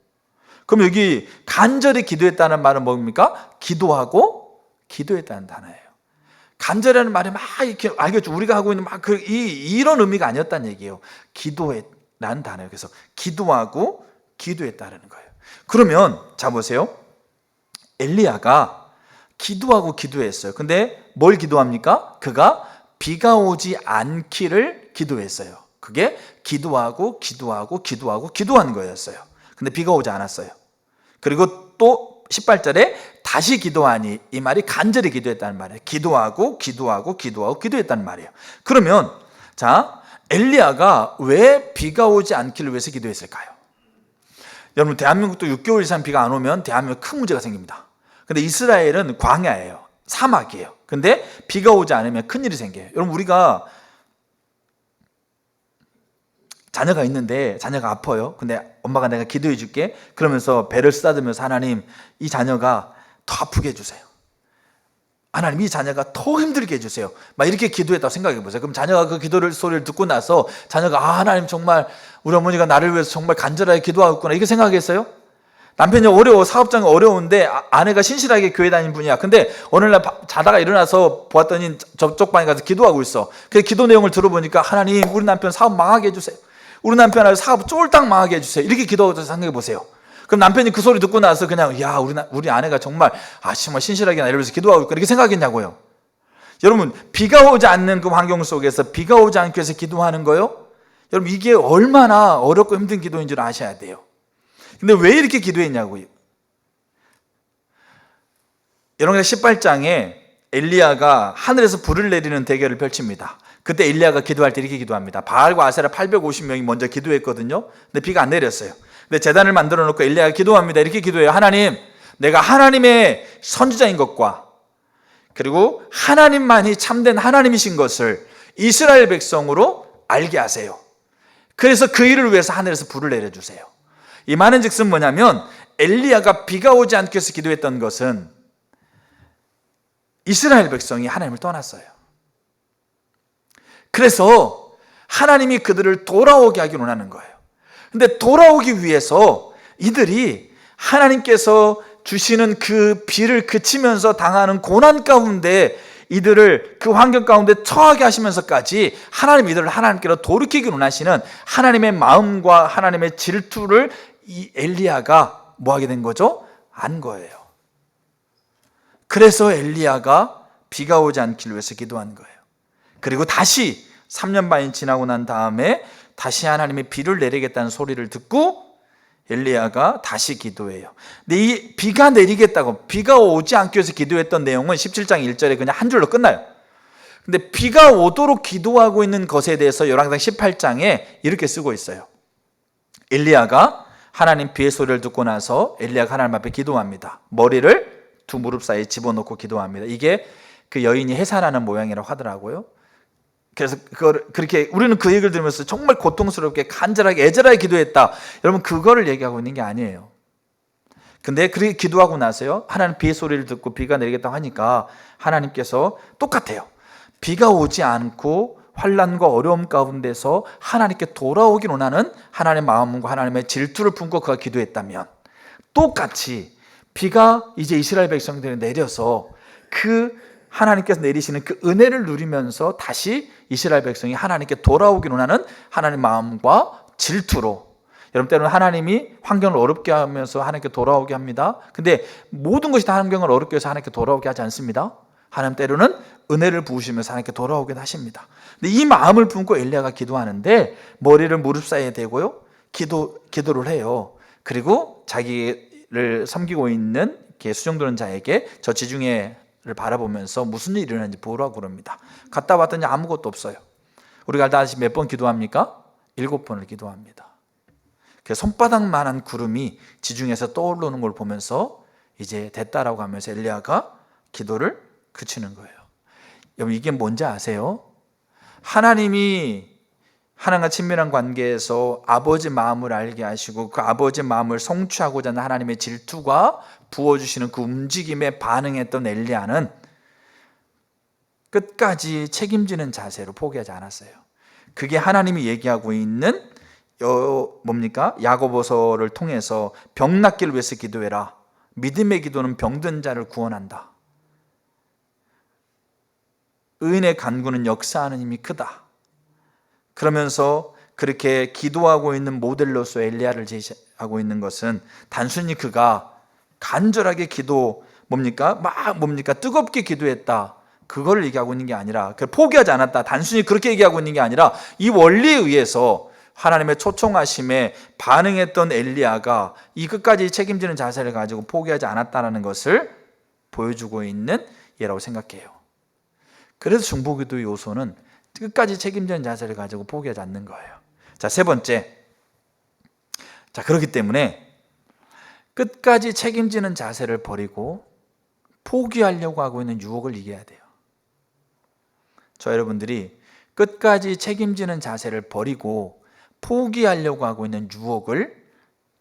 그럼 여기 간절히 기도했다는 말은 뭡니까? 기도하고 기도했다는 단어예요. 간절이라는 말이 막 이렇게, 알겠죠? 우리가 하고 있는 막 이런 의미가 아니었다는 얘기예요. 기도했라는 단어예요. 그래서 기도하고 기도했다는 거예요. 그러면 자 보세요. 엘리야가 기도하고 기도했어요. 근데 뭘 기도합니까? 그가 비가 오지 않기를 기도했어요. 그게 기도하고 기도하고 기도하고 기도한 거였어요. 근데 비가 오지 않았어요. 그리고 또 18절에 다시 기도하니, 이 말이 간절히 기도했다는 말이에요. 기도하고 기도하고 기도하고 기도했다는 말이에요. 그러면 자, 엘리야가 왜 비가 오지 않기를 위해서 기도했을까요? 여러분, 대한민국도 6개월 이상 비가 안 오면 대한민국에 큰 문제가 생깁니다. 근데 이스라엘은 광야예요. 사막이에요. 근데 비가 오지 않으면 큰일이 생겨요. 여러분, 우리가 자녀가 있는데 자녀가 아파요. 근데 엄마가 내가 기도해 줄게. 그러면서 배를 쓰다듬으면서 하나님, 이 자녀가 더 아프게 해주세요. 하나님, 이 자녀가 더 힘들게 해주세요. 막 이렇게 기도했다고 생각해 보세요. 그럼 자녀가 그 소리를 듣고 나서 자녀가 하나님, 정말 우리 어머니가 나를 위해서 정말 간절하게 기도하겠구나, 이렇게 생각하겠어요? 남편이 어려워, 사업장이 어려운데 아내가 신실하게 교회 다니는 분이야. 근데 어느 날 자다가 일어나서 보았더니 저쪽 방에 가서 기도하고 있어. 그 기도 내용을 들어보니까 하나님, 우리 남편 사업 망하게 해주세요. 우리 남편 사업 쫄딱 망하게 해주세요. 이렇게 기도하고 생각해 보세요. 그럼 남편이 그 소리 듣고 나서 그냥, 야, 우리 아내가 정말 정말 신실하게 나를 위해서 기도하고 있구나, 이렇게 생각했냐고요. 여러분, 비가 오지 않는 그 환경 속에서 비가 오지 않기 위해서 기도하는 거요? 여러분, 이게 얼마나 어렵고 힘든 기도인 줄 아셔야 돼요. 근데 왜 이렇게 기도했냐고요. 여러분, 18장에 엘리야가 하늘에서 불을 내리는 대결을 펼칩니다. 그때 엘리야가 기도할 때 이렇게 기도합니다. 바알과 아세라 850명이 먼저 기도했거든요. 근데 비가 안 내렸어요. 근데 제단을 만들어 놓고 엘리야가 기도합니다. 이렇게 기도해요. 하나님, 내가 하나님의 선지자인 것과 그리고 하나님만이 참된 하나님이신 것을 이스라엘 백성으로 알게 하세요. 그래서 그 일을 위해서 하늘에서 불을 내려주세요. 이 많은 즉슨 뭐냐면, 엘리야가 비가 오지 않기 위해서 기도했던 것은 이스라엘 백성이 하나님을 떠났어요. 그래서 하나님이 그들을 돌아오게 하기 원하는 거예요. 근데 돌아오기 위해서 이들이 하나님께서 주시는 그 비를 그치면서 당하는 고난 가운데 이들을 그 환경 가운데 처하게 하시면서까지 이들을 하나님께로 돌이키기 원하시는 하나님의 마음과 하나님의 질투를 이 엘리야가 뭐 하게 된 거죠? 안 거예요. 그래서 엘리야가 비가 오지 않기를 위해서 기도한 거예요. 그리고 다시 3년 반이 지나고 난 다음에 다시 하나님의 비를 내리겠다는 소리를 듣고 엘리야가 다시 기도해요. 근데 이 비가 내리겠다고, 비가 오지 않기 위해서 기도했던 내용은 17장 1절에 그냥 한 줄로 끝나요. 근데 비가 오도록 기도하고 있는 것에 대해서 열왕기상 18장에 이렇게 쓰고 있어요. 엘리야가 하나님 비의 소리를 듣고 나서 엘리야가 하나님 앞에 기도합니다. 머리를 두 무릎 사이에 집어넣고 기도합니다. 이게 그 여인이 해산하는 모양이라고 하더라고요. 그래서 그렇게 우리는 그 얘기를 들으면서 정말 고통스럽게 간절하게 애절하게 기도했다. 여러분, 그거를 얘기하고 있는 게 아니에요. 근데 그렇게 기도하고 나서요, 하나님 비의 소리를 듣고 비가 내리겠다고 하니까 하나님께서 똑같아요. 비가 오지 않고 환난과 어려움 가운데서 하나님께 돌아오길 원하는 하나님의 마음과 하나님의 질투를 품고 그가 기도했다면, 똑같이 비가 이제 이스라엘 백성들에 내려서 그 하나님께서 내리시는 그 은혜를 누리면서 다시 이스라엘 백성이 하나님께 돌아오길 원하는 하나님의 마음과 질투로, 여러분, 때로는 하나님이 환경을 어렵게 하면서 하나님께 돌아오게 합니다. 근데 모든 것이 다 환경을 어렵게 해서 하나님께 돌아오게 하지 않습니다. 하나님 때로는 은혜를 부으시면서 하나님께 돌아오게 하십니다. 근데 이 마음을 품고 엘리야가 기도하는데 머리를 무릎 사이에 대고요, 기도를 해요. 그리고 자기를 섬기고 있는 수종드는 자에게 저 지중해를 바라보면서 무슨 일이 일어나는지 보라고 그럽니다. 갔다 왔더니 아무것도 없어요. 우리가 다시 몇 번 기도합니까? 7번을 기도합니다. 손바닥만한 구름이 지중해에서 떠오르는 걸 보면서 이제 됐다라고 하면서 엘리야가 기도를 그치는 거예요. 여러분, 이게 뭔지 아세요? 하나님이 하나님과 친밀한 관계에서 아버지 마음을 알게 하시고 그 아버지 마음을 성취하고자 하는 하나님의 질투가 부어주시는 그 움직임에 반응했던 엘리야는 끝까지 책임지는 자세로 포기하지 않았어요. 그게 하나님이 얘기하고 있는 뭡니까? 야고보서를 통해서 병 낫기를 위해서 기도해라. 믿음의 기도는 병든 자를 구원한다. 의인의 간구는 역사하는 힘이 크다. 그러면서 그렇게 기도하고 있는 모델로서 엘리야를 제시하고 있는 것은 단순히 그가 간절하게 뜨겁게 기도했다, 그걸 얘기하고 있는 게 아니라, 포기하지 않았다, 단순히 그렇게 얘기하고 있는 게 아니라, 이 원리에 의해서 하나님의 초청하심에 반응했던 엘리야가 이 끝까지 책임지는 자세를 가지고 포기하지 않았다는 것을 보여주고 있는 예라고 생각해요. 그래서 중보기도의 요소는 끝까지 책임지는 자세를 가지고 포기하지 않는 거예요. 자, 세 번째. 자, 그렇기 때문에 끝까지 책임지는 자세를 버리고 포기하려고 하고 있는 유혹을 이겨야 돼요. 저 여러분들이 끝까지 책임지는 자세를 버리고 포기하려고 하고 있는 유혹을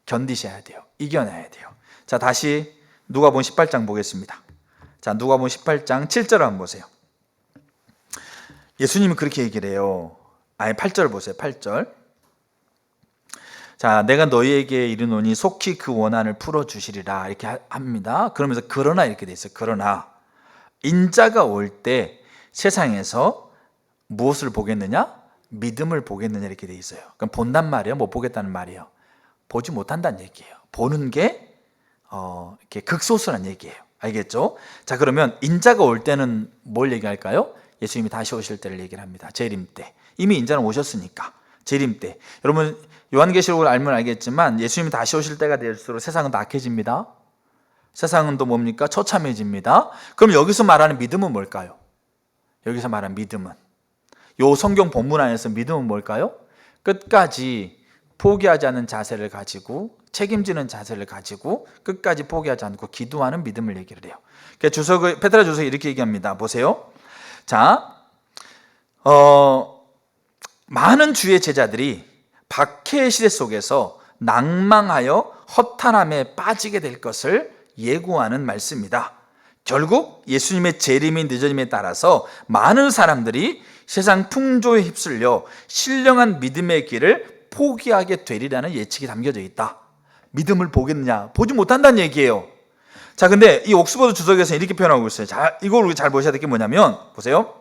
견디셔야 돼요. 이겨내야 돼요. 자, 다시 누가복음 18장 보겠습니다. 자, 누가복음 18장 7절 한번 보세요. 예수님은 그렇게 얘기를 해요. 8절 보세요. 8절. 자, 내가 너희에게 이르노니 속히 그 원한을 풀어주시리라, 이렇게 합니다. 그러면서 그러나 이렇게 돼 있어요. 그러나 인자가 올 때 세상에서 무엇을 보겠느냐? 믿음을 보겠느냐, 이렇게 돼 있어요. 그럼 본단 말이에요? 못 보겠다는 말이에요? 보지 못한다는 얘기예요. 보는 게 이렇게 극소수란 얘기예요. 알겠죠? 자, 그러면 인자가 올 때는 뭘 얘기할까요? 예수님이 다시 오실 때를 얘기를 합니다. 재림 때. 이미 인자는 오셨으니까 재림 때. 여러분, 요한계시록을 알면 알겠지만 예수님이 다시 오실 때가 될수록 세상은 더 악해집니다. 세상은 또 뭡니까? 처참해집니다. 그럼 여기서 말하는 믿음은 뭘까요? 여기서 말하는 믿음은, 요 성경 본문 안에서 믿음은 뭘까요? 끝까지 포기하지 않는 자세를 가지고, 책임지는 자세를 가지고 끝까지 포기하지 않고 기도하는 믿음을 얘기를 해요. 페드라 주석이 이렇게 얘기합니다. 보세요. 자, 많은 주의 제자들이 박해의 시대 속에서 낭망하여 허탄함에 빠지게 될 것을 예고하는 말씀이다. 결국 예수님의 재림이 늦어짐에 따라서 많은 사람들이 세상 풍조에 휩쓸려 신령한 믿음의 길을 포기하게 되리라는 예측이 담겨져 있다. 믿음을 보겠느냐? 보지 못한다는 얘기예요. 자, 근데 이 옥스퍼드 주석에서 이렇게 표현하고 있어요. 자, 이걸 우리 잘 보셔야 될 게 뭐냐면, 보세요.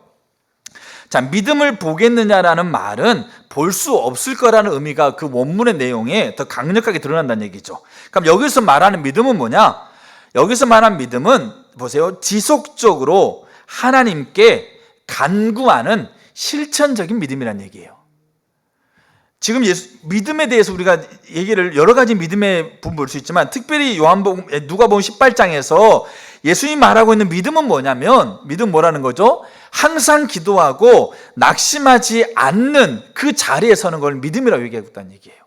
자, 믿음을 보겠느냐라는 말은 볼 수 없을 거라는 의미가 그 원문의 내용에 더 강력하게 드러난다는 얘기죠. 그럼 여기서 말하는 믿음은 뭐냐? 여기서 말하는 믿음은, 보세요, 지속적으로 하나님께 간구하는 실천적인 믿음이란 얘기예요. 지금 믿음에 대해서 우리가 얘기를 여러 가지 믿음의 부분 볼 수 있지만 특별히 누가복음 18장에서 예수님 말하고 있는 믿음은 뭐냐면, 믿음 뭐라는 거죠? 항상 기도하고 낙심하지 않는 그 자리에 서는 걸 믿음이라고 얘기하고 있다는 얘기예요.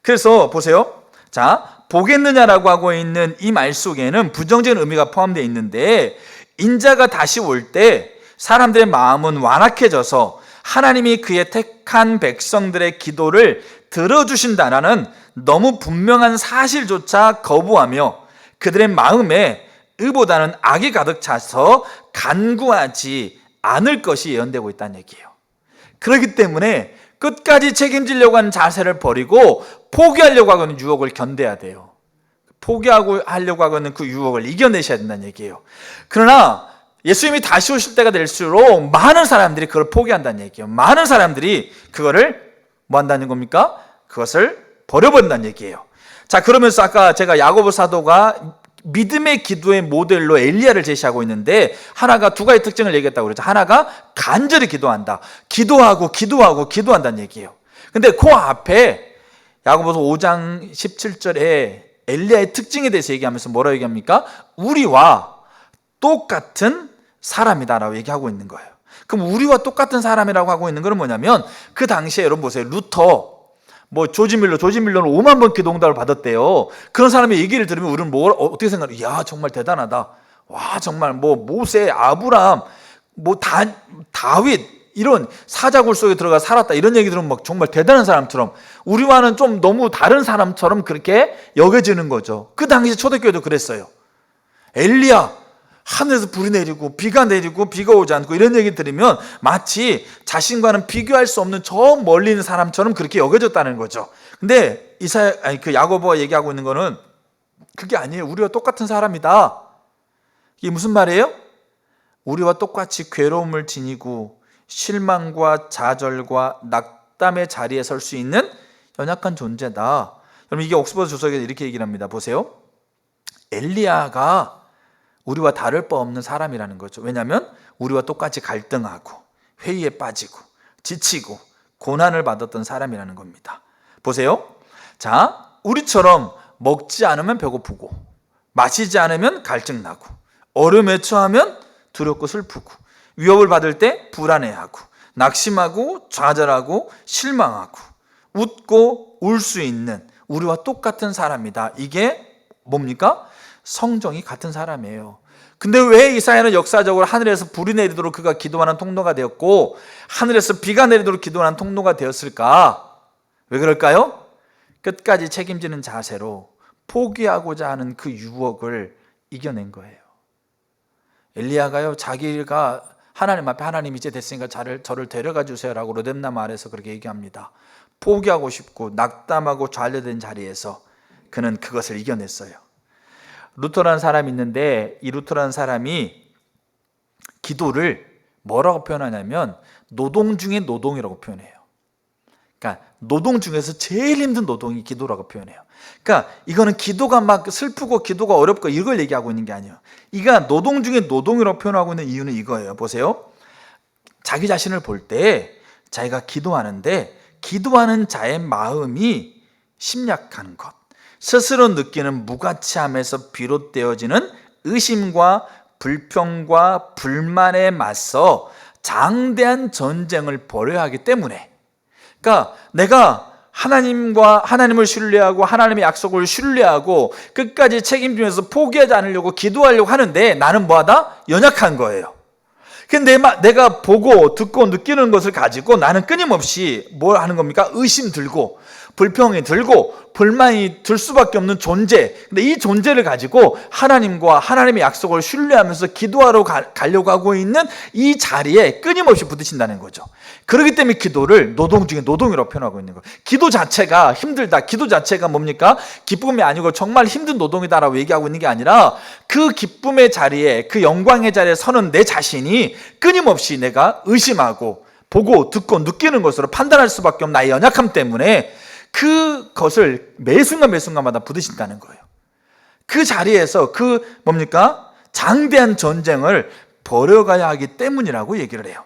그래서 보세요. 자, 보겠느냐라고 하고 있는 이 말 속에는 부정적인 의미가 포함되어 있는데, 인자가 다시 올 때 사람들의 마음은 완악해져서 하나님이 그의 택한 백성들의 기도를 들어주신다라는 너무 분명한 사실조차 거부하며 그들의 마음에 의보다는 악이 가득 차서 간구하지 않을 것이 예언되고 있다는 얘기예요. 그렇기 때문에 끝까지 책임지려고 하는 자세를 버리고 포기하려고 하는 유혹을 견뎌야 돼요. 포기하려고 하는 그 유혹을 이겨내셔야 된다는 얘기예요. 그러나 예수님이 다시 오실 때가 될수록 많은 사람들이 그걸 포기한다는 얘기예요. 많은 사람들이 그거를 뭐 한다는 겁니까? 그것을 버려버린다는 얘기예요. 자, 그러면서 아까 제가 야고보 사도가 믿음의 기도의 모델로 엘리야를 제시하고 있는데, 하나가 두 가지 특징을 얘기했다고 그러죠. 하나가 간절히 기도한다. 기도한다는 얘기예요. 근데 그 앞에 야고보서 5장 17절에 엘리야의 특징에 대해서 얘기하면서 뭐라고 얘기합니까? 우리와 똑같은 사람이다라고 얘기하고 있는 거예요. 그럼 우리와 똑같은 사람이라고 하고 있는 건 뭐냐면, 그 당시에 여러분 보세요. 루터, 조지 밀러는 5만 번 기도응답을 받았대요. 그런 사람의 얘기를 들으면 우리는 어떻게 생각해요? 야, 정말 대단하다. 와, 정말 모세, 아브라함, 다윗, 이런 사자굴 속에 들어가 살았다, 이런 얘기 들으면 정말 대단한 사람처럼, 우리와는 좀 너무 다른 사람처럼 그렇게 여겨지는 거죠. 그 당시 초대교회도 그랬어요. 엘리야, 하늘에서 불이 내리고 비가 내리고 비가 오지 않고, 이런 얘기 들으면 마치 자신과는 비교할 수 없는 저 멀리 있는 사람처럼 그렇게 여겨졌다는 거죠. 근데 야고보가 얘기하고 있는 거는 그게 아니에요. 우리와 똑같은 사람이다. 이게 무슨 말이에요? 우리와 똑같이 괴로움을 지니고 실망과 좌절과 낙담의 자리에 설 수 있는 연약한 존재다. 여러분, 이게 옥스퍼드 주석에서 이렇게 얘기를 합니다. 보세요. 엘리야가 우리와 다를 바 없는 사람이라는 거죠. 왜냐하면 우리와 똑같이 갈등하고 회의에 빠지고 지치고 고난을 받았던 사람이라는 겁니다. 보세요. 자, 우리처럼 먹지 않으면 배고프고 마시지 않으면 갈증나고 어려움에 처하면 두렵고 슬프고 위협을 받을 때 불안해하고 낙심하고 좌절하고 실망하고 웃고 울 수 있는 우리와 똑같은 사람이다. 이게 뭡니까? 성정이 같은 사람이에요. 근데 왜 이사야는 역사적으로 하늘에서 불이 내리도록 그가 기도하는 통로가 되었고 하늘에서 비가 내리도록 기도하는 통로가 되었을까? 왜 그럴까요? 끝까지 책임지는 자세로 포기하고자 하는 그 유혹을 이겨낸 거예요. 엘리야가요, 자기가 하나님 앞에, 하나님 이제 됐으니까 저를 데려가 주세요라고 로뎀나무 아래에서 그렇게 얘기합니다. 포기하고 싶고 낙담하고 좌절된 자리에서 그는 그것을 이겨냈어요. 루터라는 사람이 있는데, 이 루터라는 사람이 기도를 뭐라고 표현하냐면 노동 중에 노동이라고 표현해요. 그러니까 노동 중에서 제일 힘든 노동이 기도라고 표현해요. 그러니까 이거는 기도가 막 슬프고 기도가 어렵고 이걸 얘기하고 있는 게 아니에요. 이가 노동 중에 노동이라고 표현하고 있는 이유는 이거예요. 보세요. 자기 자신을 볼 때 자기가 기도하는데 기도하는 자의 마음이 심약한 것, 스스로 느끼는 무가치함에서 비롯되어지는 의심과 불평과 불만에 맞서 장대한 전쟁을 벌여야 하기 때문에, 그러니까 내가 하나님을 신뢰하고 하나님의 약속을 신뢰하고 끝까지 책임지면서 포기하지 않으려고 기도하려고 하는데 나는 뭐하다? 연약한 거예요. 근데 내가 보고 듣고 느끼는 것을 가지고 나는 끊임없이 뭘 하는 겁니까? 의심 들고 불평이 들고 불만이 들 수밖에 없는 존재. 근데 이 존재를 가지고 하나님과 하나님의 약속을 신뢰하면서 기도하러 가려고 하고 있는 이 자리에 끊임없이 부딪힌다는 거죠. 그렇기 때문에 기도를 노동 중에 노동이라고 표현하고 있는 거예요. 기도 자체가 힘들다, 기도 자체가 뭡니까? 기쁨이 아니고 정말 힘든 노동이다라고 얘기하고 있는 게 아니라 그 기쁨의 자리에, 그 영광의 자리에 서는 내 자신이 끊임없이 내가 의심하고 보고 듣고 느끼는 것으로 판단할 수밖에 없는 나의 연약함 때문에 그것을 매 순간마다 부딪힌다는 거예요. 그 자리에서 장대한 전쟁을 벌여가야 하기 때문이라고 얘기를 해요.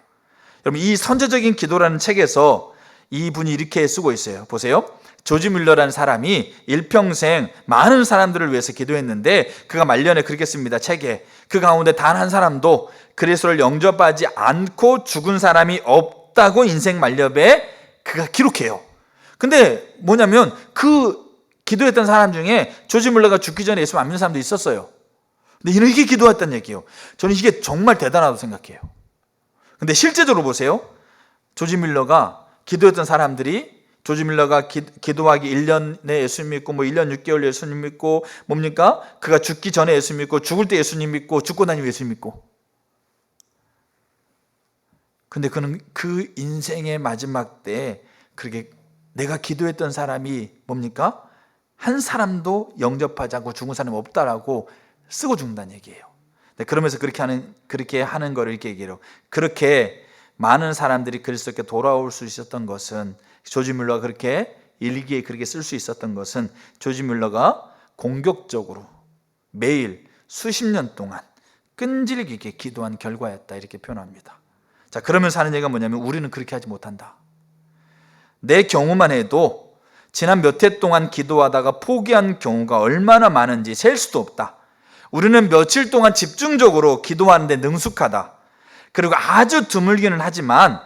여러분, 이 선제적인 기도라는 책에서 이분이 이렇게 쓰고 있어요. 보세요. 조지 뮬러라는 사람이 일평생 많은 사람들을 위해서 기도했는데 그가 말년에 그렇게 씁니다. 책에. 그 가운데 단 한 사람도 그리스도를 영접하지 않고 죽은 사람이 없다고 인생 말년에 그가 기록해요. 근데 뭐냐면 그 기도했던 사람 중에 조지 뮬러가 죽기 전에 예수 안 믿는 사람도 있었어요. 근데 이렇게 기도했다는 얘기예요. 저는 이게 정말 대단하다고 생각해요. 근데 실제적으로 보세요. 조지 뮬러가 기도했던 사람들이 조지 뮬러가 기도하기 1년에 예수님 믿고 1년 6개월 예수님 믿고 뭡니까? 그가 죽기 전에 예수님 믿고 죽을 때 예수님 믿고 죽고 나니 예수님 믿고. 근데 그는 그 인생의 마지막 때 그렇게 내가 기도했던 사람이 뭡니까? 한 사람도 영접하지 않고 죽은 사람이 없다라고 쓰고 죽는다는 얘기예요. 그러면서 그렇게 하는 거를 이렇게 얘기해요. 그렇게 많은 사람들이 그리스도께 돌아올 수 있었던 것은 조지 뮬러가 그렇게 일기에 그렇게 쓸 수 있었던 것은 조지 뮬러가 공격적으로 매일 수십 년 동안 끈질기게 기도한 결과였다 이렇게 표현합니다. 자, 그러면서 하는 얘기가 뭐냐면 우리는 그렇게 하지 못한다. 내 경우만 해도 지난 몇 해 동안 기도하다가 포기한 경우가 얼마나 많은지 셀 수도 없다. 우리는 며칠 동안 집중적으로 기도하는데 능숙하다. 그리고 아주 드물기는 하지만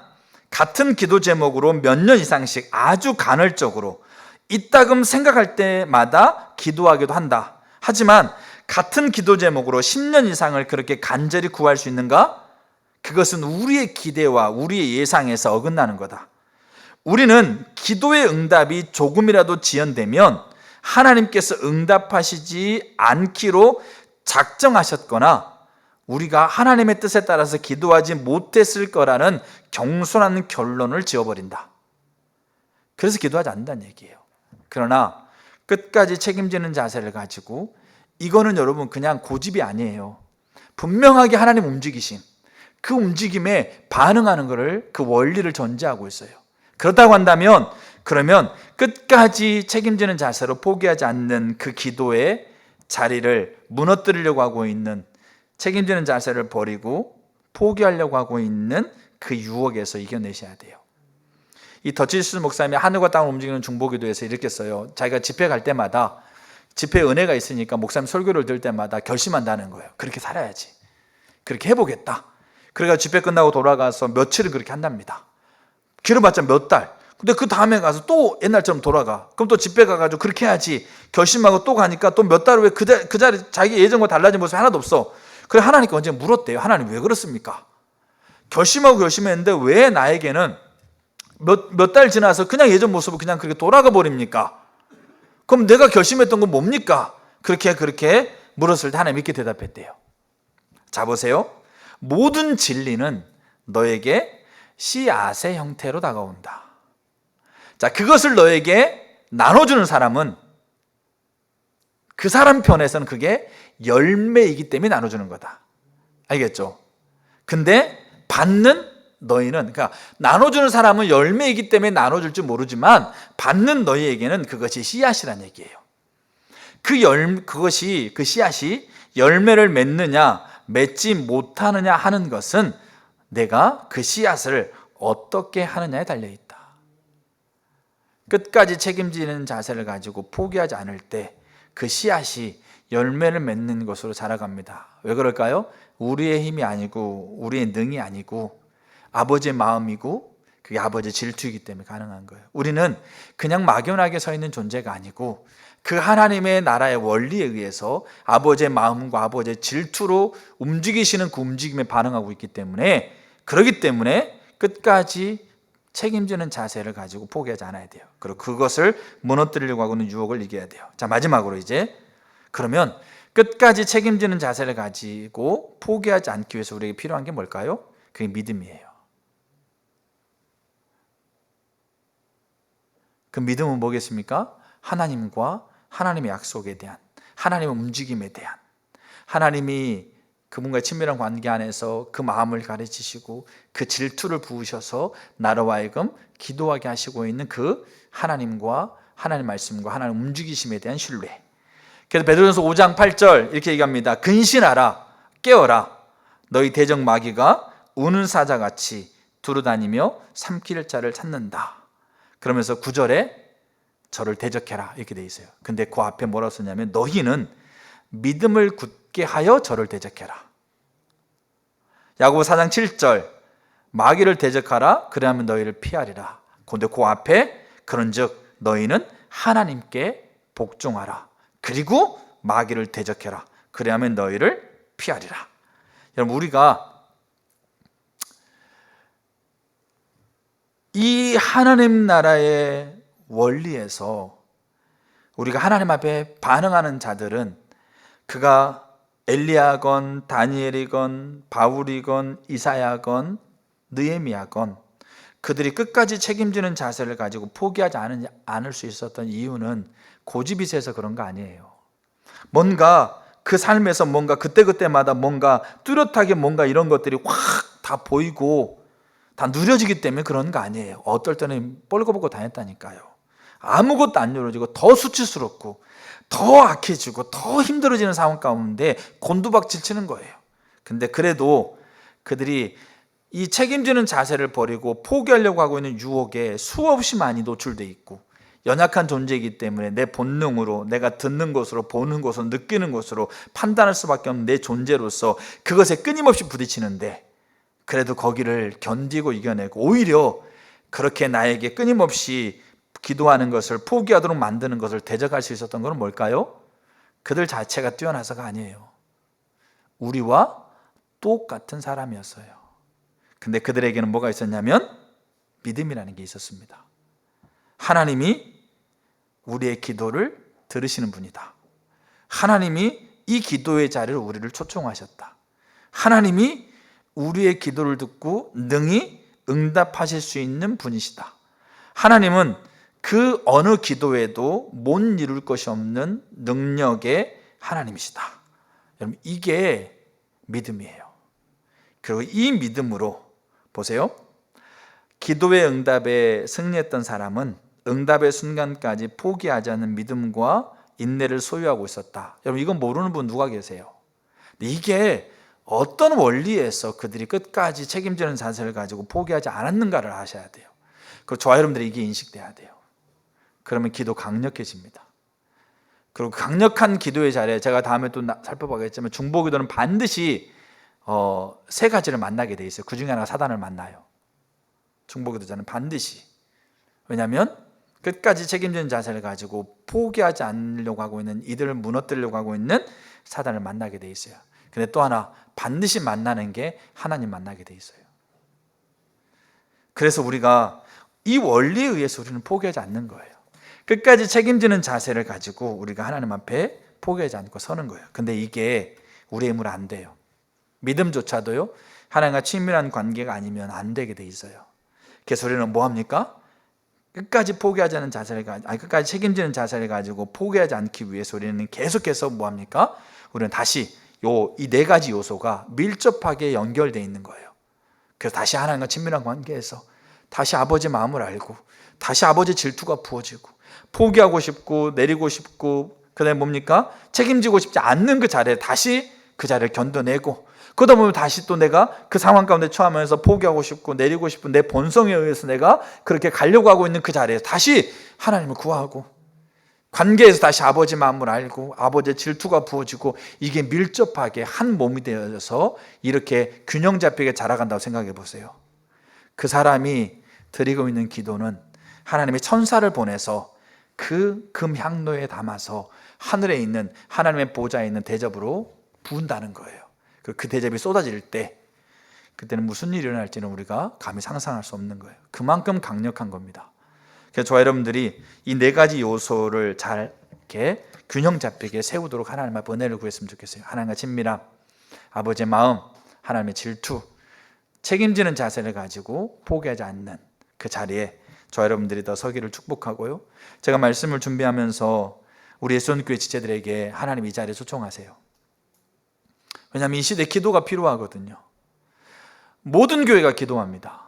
같은 기도 제목으로 몇 년 이상씩 아주 간헐적으로 이따금 생각할 때마다 기도하기도 한다. 하지만 같은 기도 제목으로 10년 이상을 그렇게 간절히 구할 수 있는가? 그것은 우리의 기대와 우리의 예상에서 어긋나는 거다. 우리는 기도의 응답이 조금이라도 지연되면 하나님께서 응답하시지 않기로 작정하셨거나 우리가 하나님의 뜻에 따라서 기도하지 못했을 거라는 경솔한 결론을 지어버린다. 그래서 기도하지 않는다는 얘기예요. 그러나 끝까지 책임지는 자세를 가지고 이거는 여러분 그냥 고집이 아니에요. 분명하게 하나님 움직이심, 그 움직임에 반응하는 것을 그 원리를 전제하고 있어요. 그렇다고 한다면 그러면 끝까지 책임지는 자세로 포기하지 않는 그 기도의 자리를 무너뜨리려고 하고 있는 책임지는 자세를 버리고 포기하려고 하고 있는 그 유혹에서 이겨내셔야 돼요. 이 더치스 목사님이 하늘과 땅을 움직이는 중보기도에서 이렇게 써요. 자기가 집회 갈 때마다 집회에 은혜가 있으니까 목사님 설교를 들을 때마다 결심한다는 거예요. 그렇게 살아야지. 그렇게 해보겠다. 그래서 집회 끝나고 돌아가서 며칠을 그렇게 한답니다. 길어봤자 몇 달. 근데 그 다음에 가서 또 옛날처럼 돌아가. 그럼 또 집회 가가지고 그렇게 해야지. 결심하고 또 가니까 또 몇 달 후에 그 자리 자기 예전과 달라진 모습이 하나도 없어. 그래 하나님께 언제 물었대요. 하나님 왜 그렇습니까? 결심하고 결심했는데 왜 나에게는 몇 달 지나서 그냥 예전 모습으로 그냥 그렇게 돌아가 버립니까? 그럼 내가 결심했던 건 뭡니까? 그렇게 물었을 때 하나님 이렇게 대답했대요. 자 보세요. 모든 진리는 너에게 씨앗의 형태로 다가온다. 자, 그것을 너에게 나눠주는 사람은 그 사람 편에서는 그게 열매이기 때문에 나눠주는 거다. 알겠죠? 근데 받는 너희는, 그러니까 나눠주는 사람은 열매이기 때문에 나눠줄 줄 모르지만 받는 너희에게는 그것이 씨앗이란 얘기예요. 그 씨앗이 열매를 맺느냐 맺지 못하느냐 하는 것은 내가 그 씨앗을 어떻게 하느냐에 달려있다. 끝까지 책임지는 자세를 가지고 포기하지 않을 때 그 씨앗이 열매를 맺는 것으로 자라갑니다. 왜 그럴까요? 우리의 힘이 아니고 우리의 능이 아니고 아버지의 마음이고 그게 아버지의 질투이기 때문에 가능한 거예요. 우리는 그냥 막연하게 서 있는 존재가 아니고 그 하나님의 나라의 원리에 의해서 아버지의 마음과 아버지의 질투로 움직이시는 그 움직임에 반응하고 있기 때문에, 그렇기 때문에 끝까지 책임지는 자세를 가지고 포기하지 않아야 돼요. 그리고 그것을 무너뜨리려고 하고는 유혹을 이겨야 돼요. 자, 마지막으로 이제 그러면 끝까지 책임지는 자세를 가지고 포기하지 않기 위해서 우리에게 필요한 게 뭘까요? 그게 믿음이에요. 그 믿음은 뭐겠습니까? 하나님과 하나님의 약속에 대한, 하나님의 움직임에 대한, 하나님이 그분과의 친밀한 관계 안에서 그 마음을 가르치시고 그 질투를 부으셔서 나로 하여금 기도하게 하시고 있는 그 하나님과 하나님 말씀과 하나님 움직이심에 대한 신뢰. 그래서 베드로전서 5장 8절 이렇게 얘기합니다. 근신하라, 깨어라. 너희 대적 마귀가 우는 사자같이 두루다니며 삼킬 자를 찾는다. 그러면서 9절에 저를 대적해라 이렇게 돼 있어요. 근데 그 앞에 뭐라고 썼냐면 너희는 믿음을 굳게 하여 저를 대적해라. 야고보 4장 7절 마귀를 대적하라 그리하면 너희를 피하리라. 근데 그 앞에 그런즉 너희는 하나님께 복종하라. 그리고 마귀를 대적해라. 그리하면 너희를 피하리라. 여러분 우리가 이 하나님 나라의 원리에서 우리가 하나님 앞에 반응하는 자들은 그가 엘리야건 다니엘이건 바울이건 이사야건 느헤미야건 그들이 끝까지 책임지는 자세를 가지고 포기하지 않을 수 있었던 이유는 고집이 세서 그런 거 아니에요. 뭔가 그 삶에서 뭔가 그때그때마다 뭔가 뚜렷하게 뭔가 이런 것들이 확 다 보이고 다 누려지기 때문에 그런 거 아니에요. 어떨 때는 뻘거벗고 다녔다니까요. 아무것도 안 누려지고 더 수치스럽고 더 악해지고 더 힘들어지는 상황 가운데 곤두박질 치는 거예요. 근데 그래도 그들이 이 책임지는 자세를 버리고 포기하려고 하고 있는 유혹에 수없이 많이 노출돼 있고 연약한 존재이기 때문에 내 본능으로 내가 듣는 것으로 보는 것으로 느끼는 것으로 판단할 수밖에 없는 내 존재로서 그것에 끊임없이 부딪히는데 그래도 거기를 견디고 이겨내고 오히려 그렇게 나에게 끊임없이 기도하는 것을 포기하도록 만드는 것을 대적할 수 있었던 것은 뭘까요? 그들 자체가 뛰어나서가 아니에요. 우리와 똑같은 사람이었어요. 근데 그들에게는 뭐가 있었냐면 믿음이라는 게 있었습니다. 하나님이 우리의 기도를 들으시는 분이다. 하나님이 이 기도의 자리를 우리를 초청하셨다. 하나님이 우리의 기도를 듣고 능히 응답하실 수 있는 분이시다. 하나님은 그 어느 기도에도 못 이룰 것이 없는 능력의 하나님이시다. 여러분 이게 믿음이에요. 그리고 이 믿음으로 보세요. 기도의 응답에 승리했던 사람은 응답의 순간까지 포기하지 않는 믿음과 인내를 소유하고 있었다. 여러분 이건 모르는 분 누가 계세요? 이게 어떤 원리에서 그들이 끝까지 책임지는 자세를 가지고 포기하지 않았는가를 아셔야 돼요. 그리고 저와 여러분들이 이게 인식돼야 돼요. 그러면 기도 강력해집니다. 그리고 강력한 기도의 자리에 제가 다음에 또 살펴보겠지만 중보기도는 반드시 세 가지를 만나게 돼 있어요. 그 중에 하나가 사단을 만나요. 중보기도자는 반드시. 왜냐하면 끝까지 책임지는 자세를 가지고 포기하지 않으려고 하고 있는 이들을 무너뜨리려고 하고 있는 사단을 만나게 돼 있어요. 근데 또 하나 반드시 만나는 게 하나님 만나게 돼 있어요. 그래서 우리가 이 원리에 의해서 우리는 포기하지 않는 거예요. 끝까지 책임지는 자세를 가지고 우리가 하나님 앞에 포기하지 않고 서는 거예요. 근데 이게 우리의 힘으로 안 돼요. 믿음조차도요 하나님과 친밀한 관계가 아니면 안 되게 돼 있어요. 그래서 우리는 뭐 합니까? 끝까지 포기하지 않는 자세를 가지고 끝까지 책임지는 자세를 가지고 포기하지 않기 위해서 우리는 계속해서 뭐 합니까? 우리는 다시 이 네 가지 요소가 밀접하게 연결되어 있는 거예요. 그래서 다시 하나님과 친밀한 관계에서 다시 아버지 마음을 알고 다시 아버지 질투가 부어지고 포기하고 싶고 내리고 싶고 그다음에 뭡니까? 책임지고 싶지 않는 그 자리에 다시 그 자리를 견뎌내고 그러다 보면 다시 또 내가 그 상황 가운데 처하면서 포기하고 싶고 내리고 싶은 내 본성에 의해서 내가 그렇게 가려고 하고 있는 그 자리에 다시 하나님을 구하고 관계에서 다시 아버지 마음을 알고 아버지의 질투가 부어지고 이게 밀접하게 한 몸이 되어서 이렇게 균형 잡히게 자라간다고 생각해 보세요. 그 사람이 드리고 있는 기도는 하나님의 천사를 보내서 그 금향로에 담아서 하늘에 있는 하나님의 보좌에 있는 대접으로 부은다는 거예요. 그 대접이 쏟아질 때 그때는 무슨 일이 일어날지는 우리가 감히 상상할 수 없는 거예요. 그만큼 강력한 겁니다. 그래서 저와 여러분들이 이 네 가지 요소를 잘 이렇게 균형 잡히게 세우도록 하나님 앞에 은혜를 구했으면 좋겠어요. 하나님과 친밀함, 아버지의 마음, 하나님의 질투, 책임지는 자세를 가지고 포기하지 않는 그 자리에 저와 여러분들이 더 서기를 축복하고요. 제가 말씀을 준비하면서 우리 예수님교회 지체들에게 하나님 이 자리에 초청하세요. 왜냐하면 이 시대에 기도가 필요하거든요. 모든 교회가 기도합니다.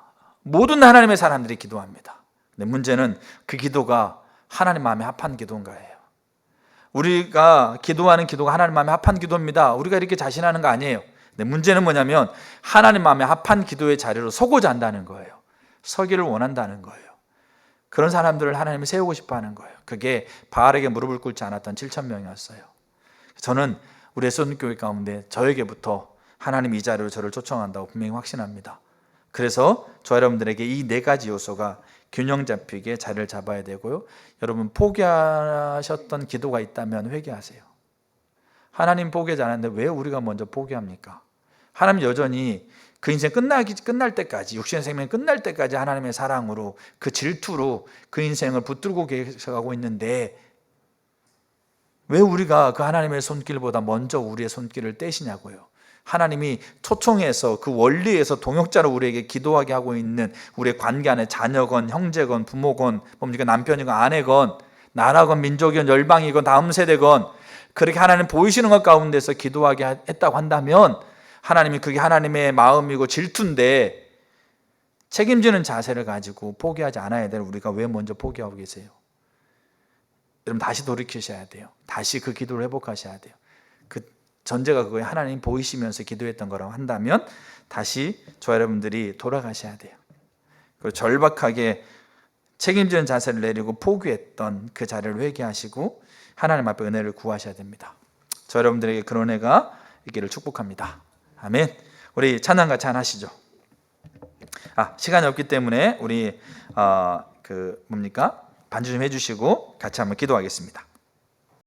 모든 하나님의 사람들이 기도합니다. 근데 문제는 그 기도가 하나님 마음에 합한 기도인가예요. 우리가 기도하는 기도가 하나님 마음에 합한 기도입니다. 우리가 이렇게 자신하는 거 아니에요. 근데 문제는 뭐냐면 하나님 마음에 합한 기도의 자리로 서고자 한다는 거예요. 서기를 원한다는 거예요. 그런 사람들을 하나님이 세우고 싶어 하는 거예요. 그게 바알에게 무릎을 꿇지 않았던 7천 명이었어요. 저는 우리 에스온교회 가운데 저에게부터 하나님 이 자리로 저를 초청한다고 분명히 확신합니다. 그래서 저 여러분들에게 이 네 가지 요소가 균형 잡히게 자리를 잡아야 되고요. 여러분 포기하셨던 기도가 있다면 회개하세요. 하나님 포기하지 않았는데 왜 우리가 먼저 포기합니까? 하나님 여전히 그 인생 끝날 때까지, 육신의 생명 끝날 때까지 하나님의 사랑으로, 그 질투로 그 인생을 붙들고 계셔가고 있는데 왜 우리가 그 하나님의 손길보다 먼저 우리의 손길을 떼시냐고요. 하나님이 초청해서 그 원리에서 동역자로 우리에게 기도하게 하고 있는 우리의 관계 안에 자녀건 형제건 부모건 뭡니까 남편이건 아내건 나라건 민족이건 열방이건 다음 세대건 그렇게 하나님 보이시는 것 가운데서 기도하게 했다고 한다면 하나님이 그게 하나님의 마음이고 질투인데 책임지는 자세를 가지고 포기하지 않아야 될 우리가 왜 먼저 포기하고 계세요? 여러분 다시 돌이키셔야 돼요. 다시 그 기도를 회복하셔야 돼요. 그 전제가 그거예요. 하나님 보이시면서 기도했던 거라고 한다면 다시 저 여러분들이 돌아가셔야 돼요. 그리고 절박하게 책임지는 자세를 내리고 포기했던 그 자리를 회개하시고 하나님 앞에 은혜를 구하셔야 됩니다. 저 여러분들에게 그런 은혜가 있기를 축복합니다. 아멘. 우리 찬양 같이 하시죠. 시간이 없기 때문에 우리 반주 좀 해주시고 같이 한번 기도하겠습니다.